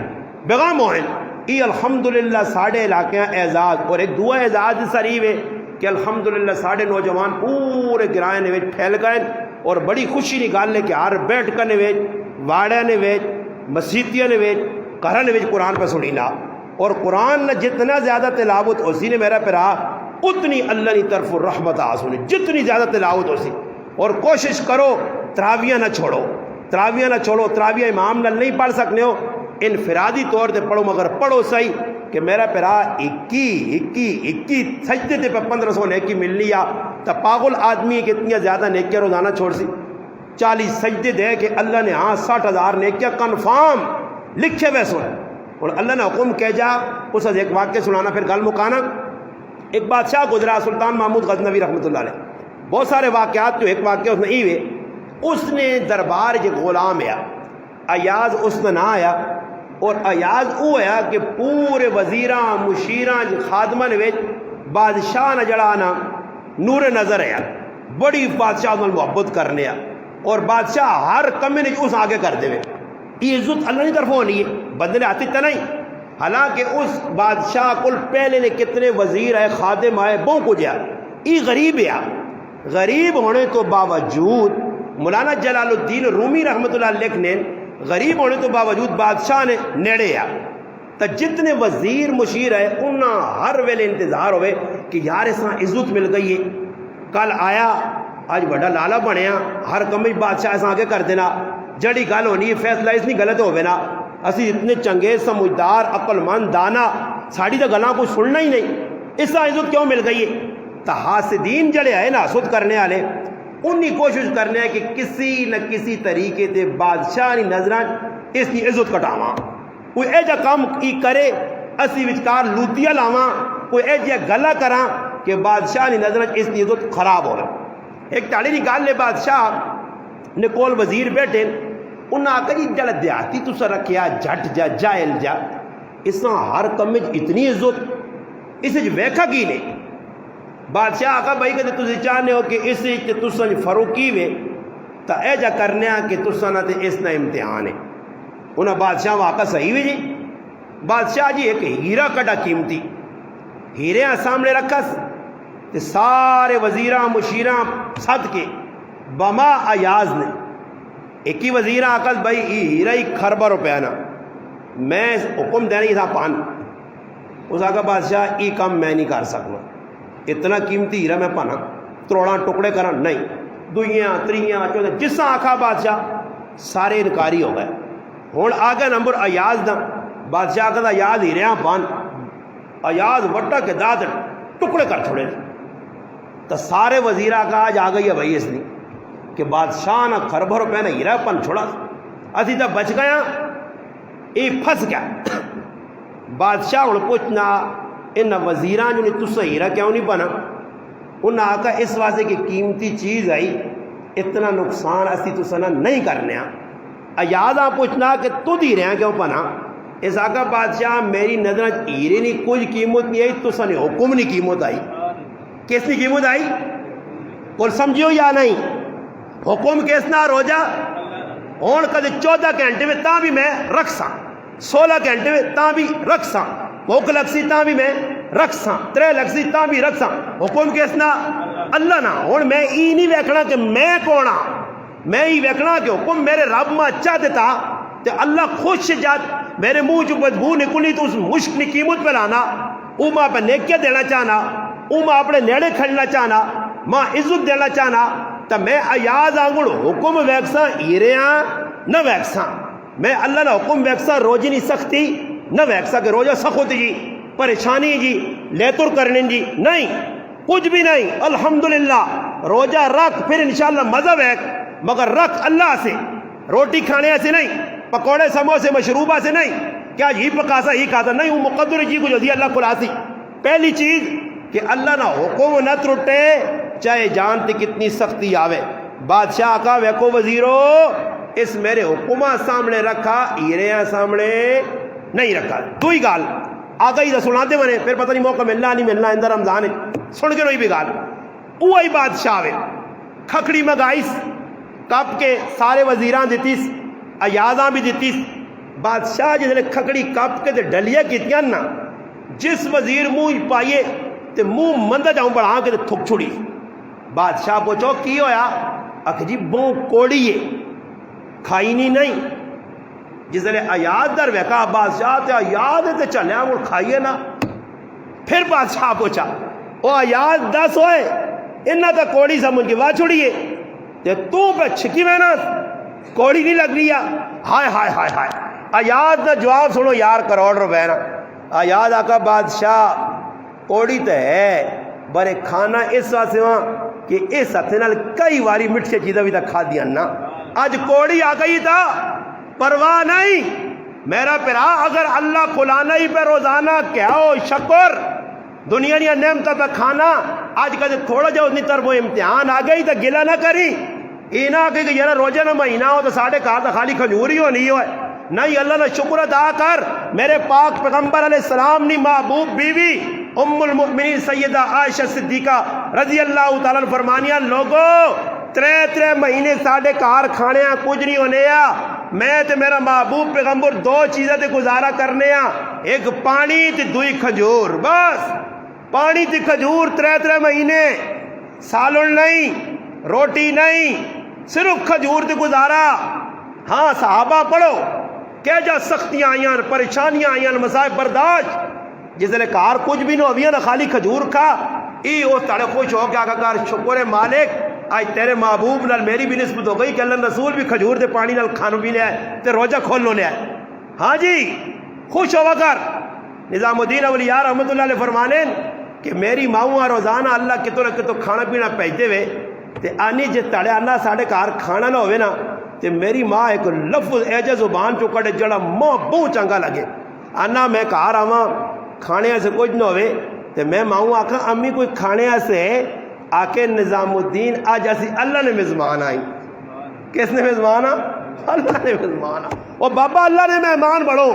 بیغام ہوئے یہ الحمدللہ ساڑھے علاقے اعزاز اور ایک دعا اعزاز سریب ہے کہ الحمدللہ ساڑھے نوجوان پورے گرائے نے پھیل گئے اور بڑی خوشی نکال لے کہ ہر بیٹھ کر نے واڑے نے مسیتیاں نے گھر نے قرآن پہ سنی لا اور قرآن نے جتنا زیادہ تلاوت اسی نے میرا پھرا اتنی اللہ کی طرف رحمت آسونی جتنی زیادہ تلاوت اسی اور کوشش کرو تراویہ نہ چھوڑو تراویہ امام نہ نہیں پڑھ سکنے ہو انفرادی طور پہ پڑھو مگر پڑھو صحیح کہ میرا پھرا 21 سجدے تے پہ 1500 نیکی ملنی یا تو پاگل آدمی ہے کہ اتنی زیادہ نیکیاں روزانہ چھوڑ سی 40 سجدے دے کہ اللہ نے 60,000 نیکیاں کنفارم لکھے ہوئے سن اور اللہ نے حکم کہہ جا اس ایک واقعہ سنانا پھر گل مکانا. ایک بادشاہ گزرا سلطان محمود غزنوی رحمۃ اللہ علیہ بہت سارے واقعات جو ایک واقعہ اس نے ہوئے اس نے دربار جو غلام آیا ایاز اس نے نہ آیا اور ایاز وہ آیا کہ پورے وزیراں مشیراں خادمہ نے بادشاہ نہ جڑانا نور نظر آیا بڑی بادشاہ میں محبت کرنے اور بادشاہ ہر کمی نے اس آگے کر دے یہ عزت اللہ کی طرف ہونی ہے بندے نے آتی تو نہیں. حالانکہ اس بادشاہ کل پہلے نے کتنے وزیر آئے خادم آئے بہوں کو جا یہ غریب ہے غریب ہونے تو باوجود مولانا جلال الدین رومی رحمۃ اللہ لکھنے غریب ہونے تو باوجود بادشاہ نے نیڑے تو جتنے وزیر مشیر ہے انہاں ہر ویلے انتظار ہوئے کہ یار اس طرح عزت مل گئی ہے کل آیا آج بڑا لالا بنیا ہر کمی بادشاہ اس آگے کر دینا جڑی گل ہونی ہے فیصلہ اس نہیں غلط ہوئے نا اسی اتنے چنگے سمجھدار عقل مند دانا ساڑی تو گلاں کو سننا ہی نہیں اس طرح عزت کیوں مل گئی ہے تو حاسدین جڑے آئے نا حسد کرنے والے انہی کوشش کرنے ہے کہ کسی نہ کسی طریقے تے بادشاہ کی نظراں اس کی عزت کٹاواں کوئی ایجا کام کی کرے اسی وچکار لوتیاں لاواں کوئی ایجا گلا کراں کہ بادشاہ کی نظراں اس کی عزت خراب ہو رہا. ایک تاڑی نکال لے بادشاہ نے کول وزیر بیٹھے انہاں آکا جی جڑا دیہاتی تسا رکھیا جھٹ جا جائل جا اس نے ہر کم اتنی عزت اس ویکھا کی نے بادشاہ آقا بھائی کہ تسی چاہنے ہو کہ اس تسا فروقی وے تا اے جا کرنے کہ تسا نہ تے اس نہ امتحان ہے انہاں بادشاہ واقع صحیح ہوئی جی بادشاہ جی ایک ہیرا کٹا قیمتی ہیرے سامنے رکھا تے سارے وزیراں مشیراں صد کے بما ایاز نے ایک ہی وزیر آقا بھائی یہ ہیرا ہی خربہ روپیہ نا میں حکم دینا یہ تھا پان اس آقا بادشاہ یہ کام میں نہیں کر سکنا اتنا قیمتی ہیرا میں پانا تروڑا ٹکڑے کرنا نہیں دوئیاں تریاں چودہ جس آخا بادشاہ سارے انکاری ہو گئے ہوں آگے نمبر ایاز دا بادشاہ آقا دا ایاز ہیریاں پان ایاز وٹا کے داد ٹکڑے کر چھوڑے تو سارے وزیر آقا آج آ گئی ہے بھائی اس نے کہ بادشاہ نہ خربہ روپے نہ ہیرا پن چھوڑا اسی تو بچ گیا یہ پھنس گیا بادشاہ ہوں پوچھنا ان وزیران جو نے تسا ہیرا کیوں نہیں بنا انہاں آقا اس واسطے کہ قیمتی چیز آئی اتنا نقصان اسی تسا نہ نہیں کرنے ایاز پوچھنا کہ تو ہیرے کیوں بنا اس آقا بادشاہ میری نظر ہیرے نہیں کچھ قیمت نہیں آئی تسا نے حکم نہیں قیمت آئی کس نے قیمت آئی کل سمجھو یا نہیں حکم کس نہ روجا ہون کدے 14 گھنٹے میں تاں بھی میں رکھ ساں 16 گھنٹے میں تاں بھی رکھ ساں بھوک لگ سی تاں بھی میں رکھ ساں 3 لگ سی تاں بھی رکھ ساں حکم کس نہ اللہ نہ ہون میں ای نہیں ویکھنا کہ میں کونا میں ہی ویکھنا کہ حکم میرے رب ماں چاہ دیتا تے اللہ خوش جات میرے منہ چ بدبو نکلی تو اس مشک نے قیمت پہ لانا، او ماں پہ نیکیاں دینا چاہنا، او ماں اپنے نیڑے کھڑنا چاہنا، ماں عزت دینا چاہنا، تو میں ایاز آنگڑ حکم ویکساں ایریاں نہ ویکساں، میں اللہ نہ حکم ویکساں روزی نہیں سختی نہ ویکساں کہ روزہ سخت جی پریشانی جی لیتر کرنے جی، نہیں کچھ بھی نہیں، الحمدللہ روزہ رکھ پھر انشاءاللہ مزہ ویک، مگر رکھ اللہ سے، روٹی کھانے سے نہیں، پکوڑے سموسے مشروبہ سے نہیں، کیا یہ پکاسا یہ کھاتا نہیں، وہ مقدر جی کو جو دی اللہ کلاسی۔ پہلی چیز کہ اللہ نہ حکم نہ ترٹے چاہے جانتے کتنی سختی آوے۔ بادشاہ کا ویکو وزیرو اس میرے حکمہ سامنے رکھا، ایریاں سامنے نہیں رکھا۔ دوئی گال آگا ہی سنا دے منے پھر پتہ نہیں موقع ملنا نہیں ملنا اندر رمضان سن کے روئی بھی گال اوہی بادشاہ وے کھکڑی مگائیس کپ کے سارے وزیران دیتیس ایازاں بھی دیتیس۔ بادشاہ جس نے کھکڑی کپ کے تے ڈلیاں کیتیاں نا جس وزیر منہ پائیے تے منہ مندہ جاؤں بڑھا کے تے تھک چھوڑی۔ بادشاہ پوچھو کی ہویا؟ اکھ جی بوں کوڑی ہے کھائی نہیں جس نے ایاز در ویکا بادشاہ تے ایاز تے چلیا وہ کھائیے نا۔ پھر بادشاہ پوچھا او ایاز 10 ہوئے انہاں تا کوڑی سمجھ کے واہ چھوڑیے تے تو پہ چھکی میں نا کوڑی نہیں لگ رہی ہے۔ ہائے ہائے ہائے ہائے ایاز دا جواب سنو یار کروڑ روپے نا۔ ایاز آقا بادشاہ کوڑی تے ہے برے کھانا اس واسطے وہاں کہ اس ہتھے نال کئی واری مٹھے چیزیں بھی تا کھا دیا نا، آج کوڑی آ گئی تھا پرواہ نہیں میرا پرا، اگر اللہ کھلانا ہی پہ روزانہ کیا ہو شکر دنیا نیا نعمتہ پہ کھانا، آج کل تھوڑا جا اتنی طرف وہ امتحان آ گئی تو گلا نہ کری اینا کہ یہ روزہ نہ مہینہ ہو تو ساڑھے کہا تھا خالی کھجوری ہو نہیں ہوئے نہیں، اللہ نے شکر ادا کر میرے پاک پیغمبر علیہ السلام نے محبوب بیوی ام المؤمنین سیدہ عائشہ صدیقہ رضی اللہ تعالیٰ فرمانیاں لوگو 3 مہینے ساڑھے کار کھانے ہیں کچھ نہیں ہونے ہیں، میں تے میرا محبوب پیغمبر 2 چیزیں تے گزارا کرنے ہیں، ایک پانی تے دوئی کھجور، بس پانی تے کھجور 3 مہینے، سالن نہیں روٹی نہیں صرف کھجور تے گزارا۔ ہاں صحابہ پڑھو کیا جا سختیاں آئیاں پریشانیاں آئیاں مسائب برداشت، جس نے کار کچھ بھی نہ ہویا نہ خالی کھجور کھا ای وہ تڑے خوش ہو گیا کار شکر مالک آج تیرے محبوب نال میری بھی نسبت ہو گئی کہ اللہ رسول بھی کھجور دے پانی نال کھانو بھی لے آئے تے روجہ کھول لو لے آئے۔ ہاں جی خوش ہوا کر۔ نظام الدین اولیاء رحمت اللہ علیہ فرمانے کہ میری ماؤں روزانہ اللہ کتوں نہ کتوں کھانا پینا پہنچتے ہوئے تے آنی جے تڑے اللہ ساڑھے کار کھانا نہ ہوئے نا تے میری ماں ایک لفظ ایجا زبان چو کڑے جڑا ماں بہت چنگا لگے آنا میں کار آواں کھانے سے کچھ نہ ہوئے تے میں ماؤں آکھا امی کوئی کھانے سے آکے نظام الدین آج ایسی اللہ نے مزمان آئی۔ کس نے مزمان آ؟ اللہ نے مزمان آ۔ اور بابا اللہ نے مہمان بڑھو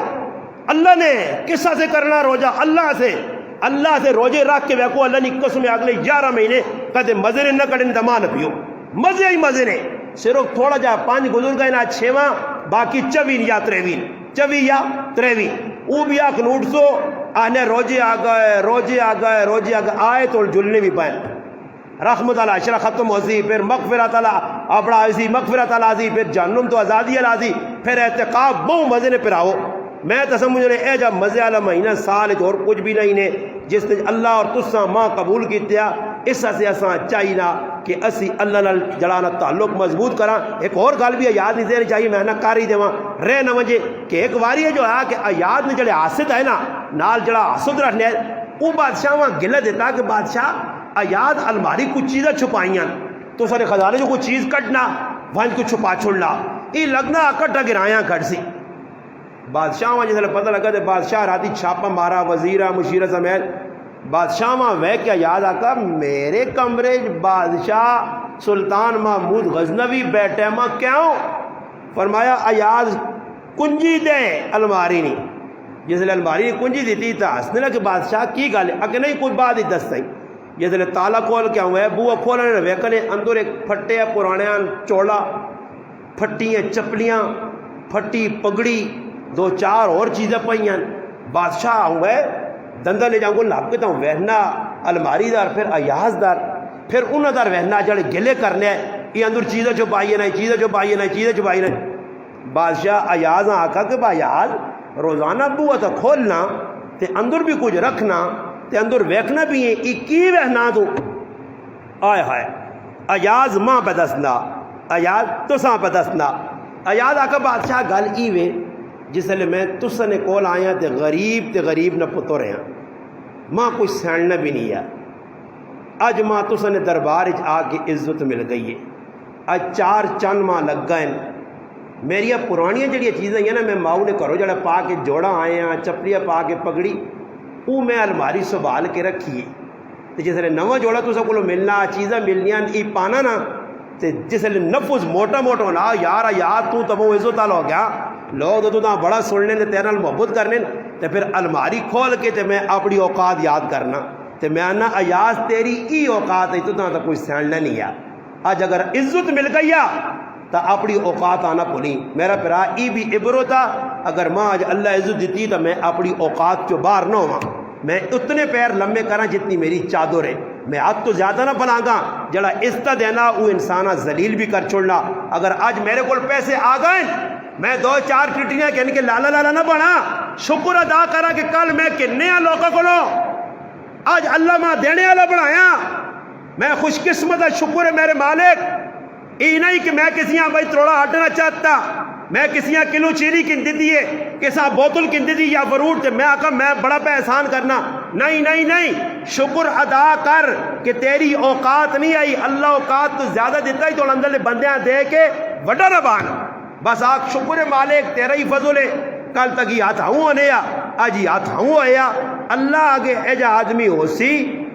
اللہ نے کسا سے کرنا روجہ اللہ سے روجے رکھ کے ویکو اللہ نے قسم اگلے 11 مہینے کہتے مزے نے نہ کڑیں دما نہ پیو مزے ہی مزے نے صرف تھوڑا جا 5 گزر گئے نا 6واں باقی 24 یا 23 او بھی آکھ نوٹ سو آنے روجے آ گئے آئے تو جلنے بھی پائیں رحمت اللہ عشرہ ختم ہو سی پھر مغفرت اللہ اپنا آئی مغفرت اللہ آزی پھر جہنم تو آزادی اللہ آزی پھر اعتقاب بہت مزے نے پھر آؤ میں تو سمجھ رہے اے جب مزے والا مہینہ سال اور کچھ بھی نہیں نے جس نے اللہ اور تسا ماں قبول کیتیا اس سے اساں چاہینا کہ اسی اللہ نال جڑانا تعلق مضبوط کراں۔ ایک اور گل بھی یاد نہیں دینی چاہیے میں نہ کر ہی دیواں رہ نہ وجے کہ ایک واری ہے جو ہے کہ یاد نے جڑے حاسد ہے نا نال جڑا حسد رکھنے وہ بادشاہ وہاں گلہ دیتا کہ بادشاہ ایاد الماری کچھ چیزیں چھپائیاں تو سارے خزانے جو کوئی چیز کٹنا وہاں کو چھپا چھوڑنا یہ لگنا اکٹھا گرایاں کٹ سی بادشاہ وہاں جیسے پتہ لگا تو بادشاہ راتی چھاپا مارا وزیرہ مشیرہ سمیت بادشاہ وہاں وہ کیا یاد آتا میرے کمرے بادشاہ سلطان محمود غزنوی بیٹھے ماں کیوں فرمایا ایاز کنجی دے الماری نہیں جس لئے الماری کنجی دیتی تھا ہسنے لگا کہ بادشاہ کی گالے اگر نہیں کچھ بات ہی دستا ہی جس لئے تالا کھول کیا ہوئے بوہ کھولنے ویکنے اندر ایک پھٹے پرانے چوڑا پھٹیاں چپلیاں پھٹی پگڑی 2-4 اور چیزیں پہیاں بادشاہ ہوئے دندہ لے جاؤں گو لاپکتا ہوں وہنا الماری دار پھر ایاز دار پھر انہ دار وہنا جڑے گلے کرنے یہ اندر چیزیں چھپائیے نہیں چیزیں چھپائیے نہیں چیزیں چھپائیے نہیں بادشاہ ایاز آکھا کہ ایاز روزانہ بوا تو کھولنا تے اندر بھی کچھ رکھنا تے اندر ویکھنا بھی ہے کی وہنا تو آئے ہائے ایاز ماں پہ دسنا ایاز تساں پہ دسنا ایاز آکا بادشاہ گل ای وے جس لئے میں تساں نے کول آیا تے غریب نہ پتو رہا ماں کچھ سیننا بھی نہیں ہے اج ماں تساں نے دربار آ کے عزت مل گئی ہے اج 4 چند ماں لگ گئے میری پرانیاں جڑی چیزیں ہیں نا میں ماؤ نے کرو جڑا پا کے جوڑا آئے ہیں چپلیاں پا کے پگڑی وہ میں الماری سنبھال کے رکھیے تو جس لئے نواں جوڑا تو سب کو ملنا چیزیں ملنیاں ای پانا نا تو جس لئے نفذ موٹا ہونا یار تو تب وہ عزت والا ہو گیا لوگ تو بڑا سننے تے تیرے نال محبت کرنے تو پھر الماری کھول کے تے میں اپنی اوقات یاد کرنا تو میں آنا ایاز تیری ای اوقات ہے تو کوئی سیننا نہیں ہے آج اگر عزت مل گئی تو اپنی اوقات آنا بھولی میرا پرا ای بھی عبرو تھا اگر ماں آج اللہ عزت دیتی تو میں اپنی اوقات چو باہر نہ ہوا میں اتنے پیر لمبے کرا جتنی میری چادر ہے میں آج تو زیادہ نہ بناگا جڑا عزت دینا وہ انسانہ ذلیل بھی کر چھوڑنا اگر آج میرے کو پیسے آ گئے میں 2-4 کٹیاں کہنے کے لالا نہ بنا شکر ادا کرا کہ کل میں کنے لوگوں کو آج اللہ ماں دینے والا بنایا میں خوش قسمت ہے شکر ہے میرے مالک ای نہیں کہ میں کسی بھائی تروڑا ہٹنا چاہتا میں کسی کلو چیری کندی دیے کسا بوتل کندی دی یا فروٹ تے میں آقا میں بڑا پہ احسان کرنا نہیں شکر ادا کر کہ تیری اوقات نہیں آئی اللہ اوقات تو زیادہ دیتا ہی تو اندر لے بندیاں دے کے وڈا نہ بان بس آق شکر مالک تیرا ہی فضل ہے کل تک ہی ہاتھ ہوں آنیا آج ہی ہاتھ ہوں آیا اللہ آگے ایجا آدمی ہو سی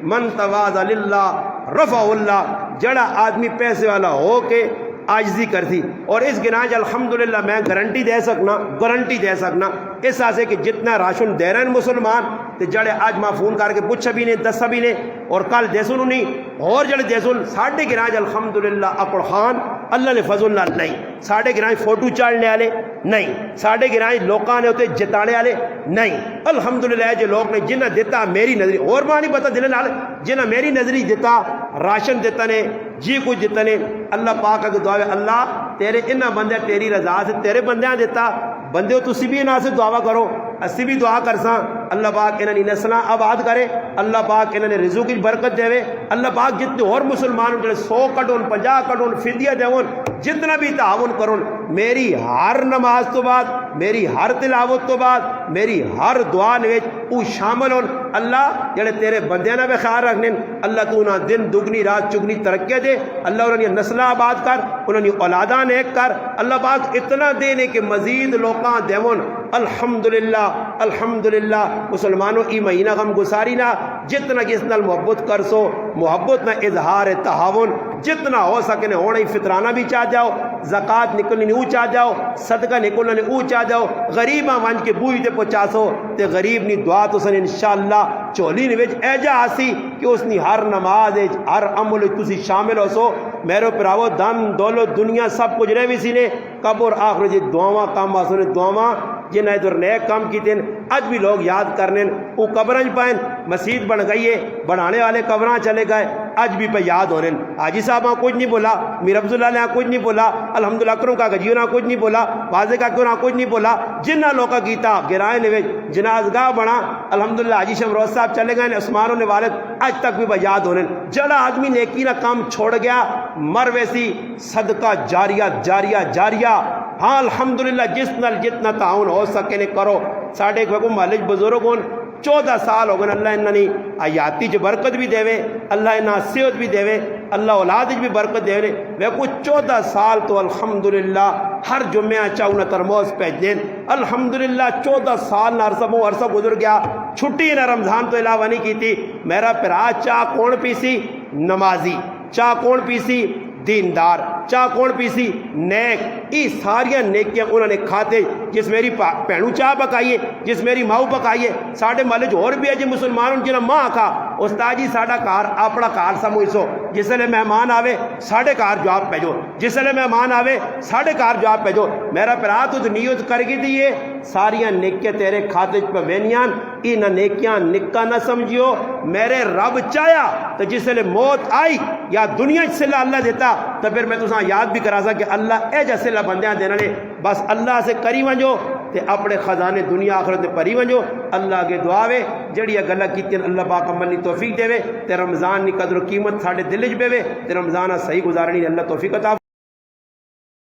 من تواضع للہ رفع اللہ جڑا آدمی پیسے والا ہو کے عاجزی کرتی اور اس گناج الحمدللہ میں گارنٹی دے سکنا اس آسے کہ جتنا راشن دے رہے ہیں مسلمان تے جڑے آج ماں فون کر کے پوچھا بھی نہیں دسا بھی نہیں اور کل دیسن نہیں اور جڑے دیسن ساڑھے گناج الحمدللہ اپڑ خان اللہ نے فضل نال نہیں ساڑھے گناج فوٹو چاڑنے والے نہیں ساڑھے گناج لوکاں نے ہوتے جتانے والے نہیں الحمدللہ جو لوگ نے جنہ دیتا میری نظری اور ماں نہیں پتا دلے نال جنہ میری نظری دیتا راشن دیتا نے جی کچھ دیتا نے اللہ پاک اگر دعا اللہ تیرے انہ بندے تیری رضا سے تیرے بندیاں دیتا بندے ہو تسی بھی انہاں سے دعا کرو اسی بھی دعا کرساں اللہ پاک انہاں نے نسلہ آباد کرے اللہ پاک انہاں نے رزق کی برکت دے اللہ پاک جتنے اور مسلمان جڑے 100 کڈون 50 کڈون فدیہ دیون جتنا بھی تعاون کرون میری ہر نماز تو بعد میری ہر تلاوت تو بعد میری ہر دعا وچ او شامل ہون اللہ جڑے تیرے بندیاں نہ خیال رکھنے اللہ تو انہاں دن دگنی رات چگنی ترقی دے اللہ انہاں نے نسلہ آباد کر انہاں نے اولاداں نیک کر اللہ پاک اتنا دینے کہ مزید لوکاں دیون الحمدللہ مسلمانوں ای مہینہ غم گساری نہ جتنا جس نال محبت کر سو محبت نہ اظہار تعاون جتنا ہو سکے نے ہونا ہی فطرانہ بھی چاہ جاؤ زکوٰۃ نکلنی نہیں چاہ جاؤ صدقہ نکلنا نہیں چاہ جاؤ غریباں ون کے بوئی تے پہنچا سو تے غریب نی دعا تو سن انشاءاللہ چولی نے وچ ایجا آسی کہ اس نی ہر نماز ہر عمل تسی شامل ہو سو میرے پراو دم دولت دنیا سب کچھ رہے بھی سی نے قبر آخر جی دعاواں کام آسو نے دعاواں جن ادھر نیک کام کیتے اج بھی لوگ یاد کرنے وہ قبریں پائیں مسجد بن گئی ہے بنانے والے قبراں چلے گئے اج بھی پہ یاد ہونے حاجی صاحب کچھ نہیں بولا میر عبد اللہ نے کچھ نہیں بولا الحمدللہ اکرم کا گجیوں نے کچھ نہیں بولا واضح کا کیوں نہ کچھ نہیں بولا جنہ لوگا گیتا گرائے نے جنازگاہ بنا الحمدللہ حاجی شمروز صاحب چلے گئے عثمان نے والد اج تک بھی پہ یاد ہونے جڑا آدمی نیکی نہ کام چھوڑ گیا مر ویسی صدقہ جاریہ ہاں الحمدللہ جتنا تعاون ہو سکے نے کرو ساڑھے کو مالج بزرگوں 14 سال ہو گئے اللہ انہوں نے آیاتی جو برکت بھی دے اللہ انہاں صحت بھی دے اللہ اولاد بھی برکت دے وہ کچھ 14 سال تو الحمدللہ ہر جمعہ چاہوں ترموز پہنچ دیں الحمدللہ 14 سال نہ عرصہ گزر گیا چھٹی نہ رمضان تو علاوہ نہیں کی تھی میرا پھرا چاہ کون پیسی نمازی چاہ کون پیسی دیندار چاہ کون پیسی نیک ای ساریاں نیکیاں انہوں نے کھاتے جس میری پہنو چاہ پکائیے جس میری ماؤ پکائیے ساڑھے مالج اور بھی ہے جی مسلمانوں جنہاں ماں کھا استاد جی ساڑھا کار اپنا کار سموئی سو جس لئے مہمان آوے ساڑھے کار جواب پیجو جس لئے مہمان آوے ساڑھے کار جواب پیجو میرا پرا تو نیت کر گی دیئے ساریاں نیکیاں تیرے کھاتے پہ وینیاں انہ نیکیاں نکا نہ سمجھیو میرے رب چاہیا تو جس لئے موت آئی یا دنیا سے اللہ دیتا تو پھر میں تو یاد بھی کرا سا کہ اللہ اے جیسے اللہ بندیاں دینا نے بس اللہ سے قریب جو تے اپنے خزانے دنیا آخرت بھری ونجو۔ اللہ اگے دعا وے جڑی گلاں کیتیاں اللہ پاک عمل دی توفیق دے تے رمضان دی قدر و قیمت ساڈے دل وچ پے تے رمضان صحیح گزارنی اللہ توفیق عطا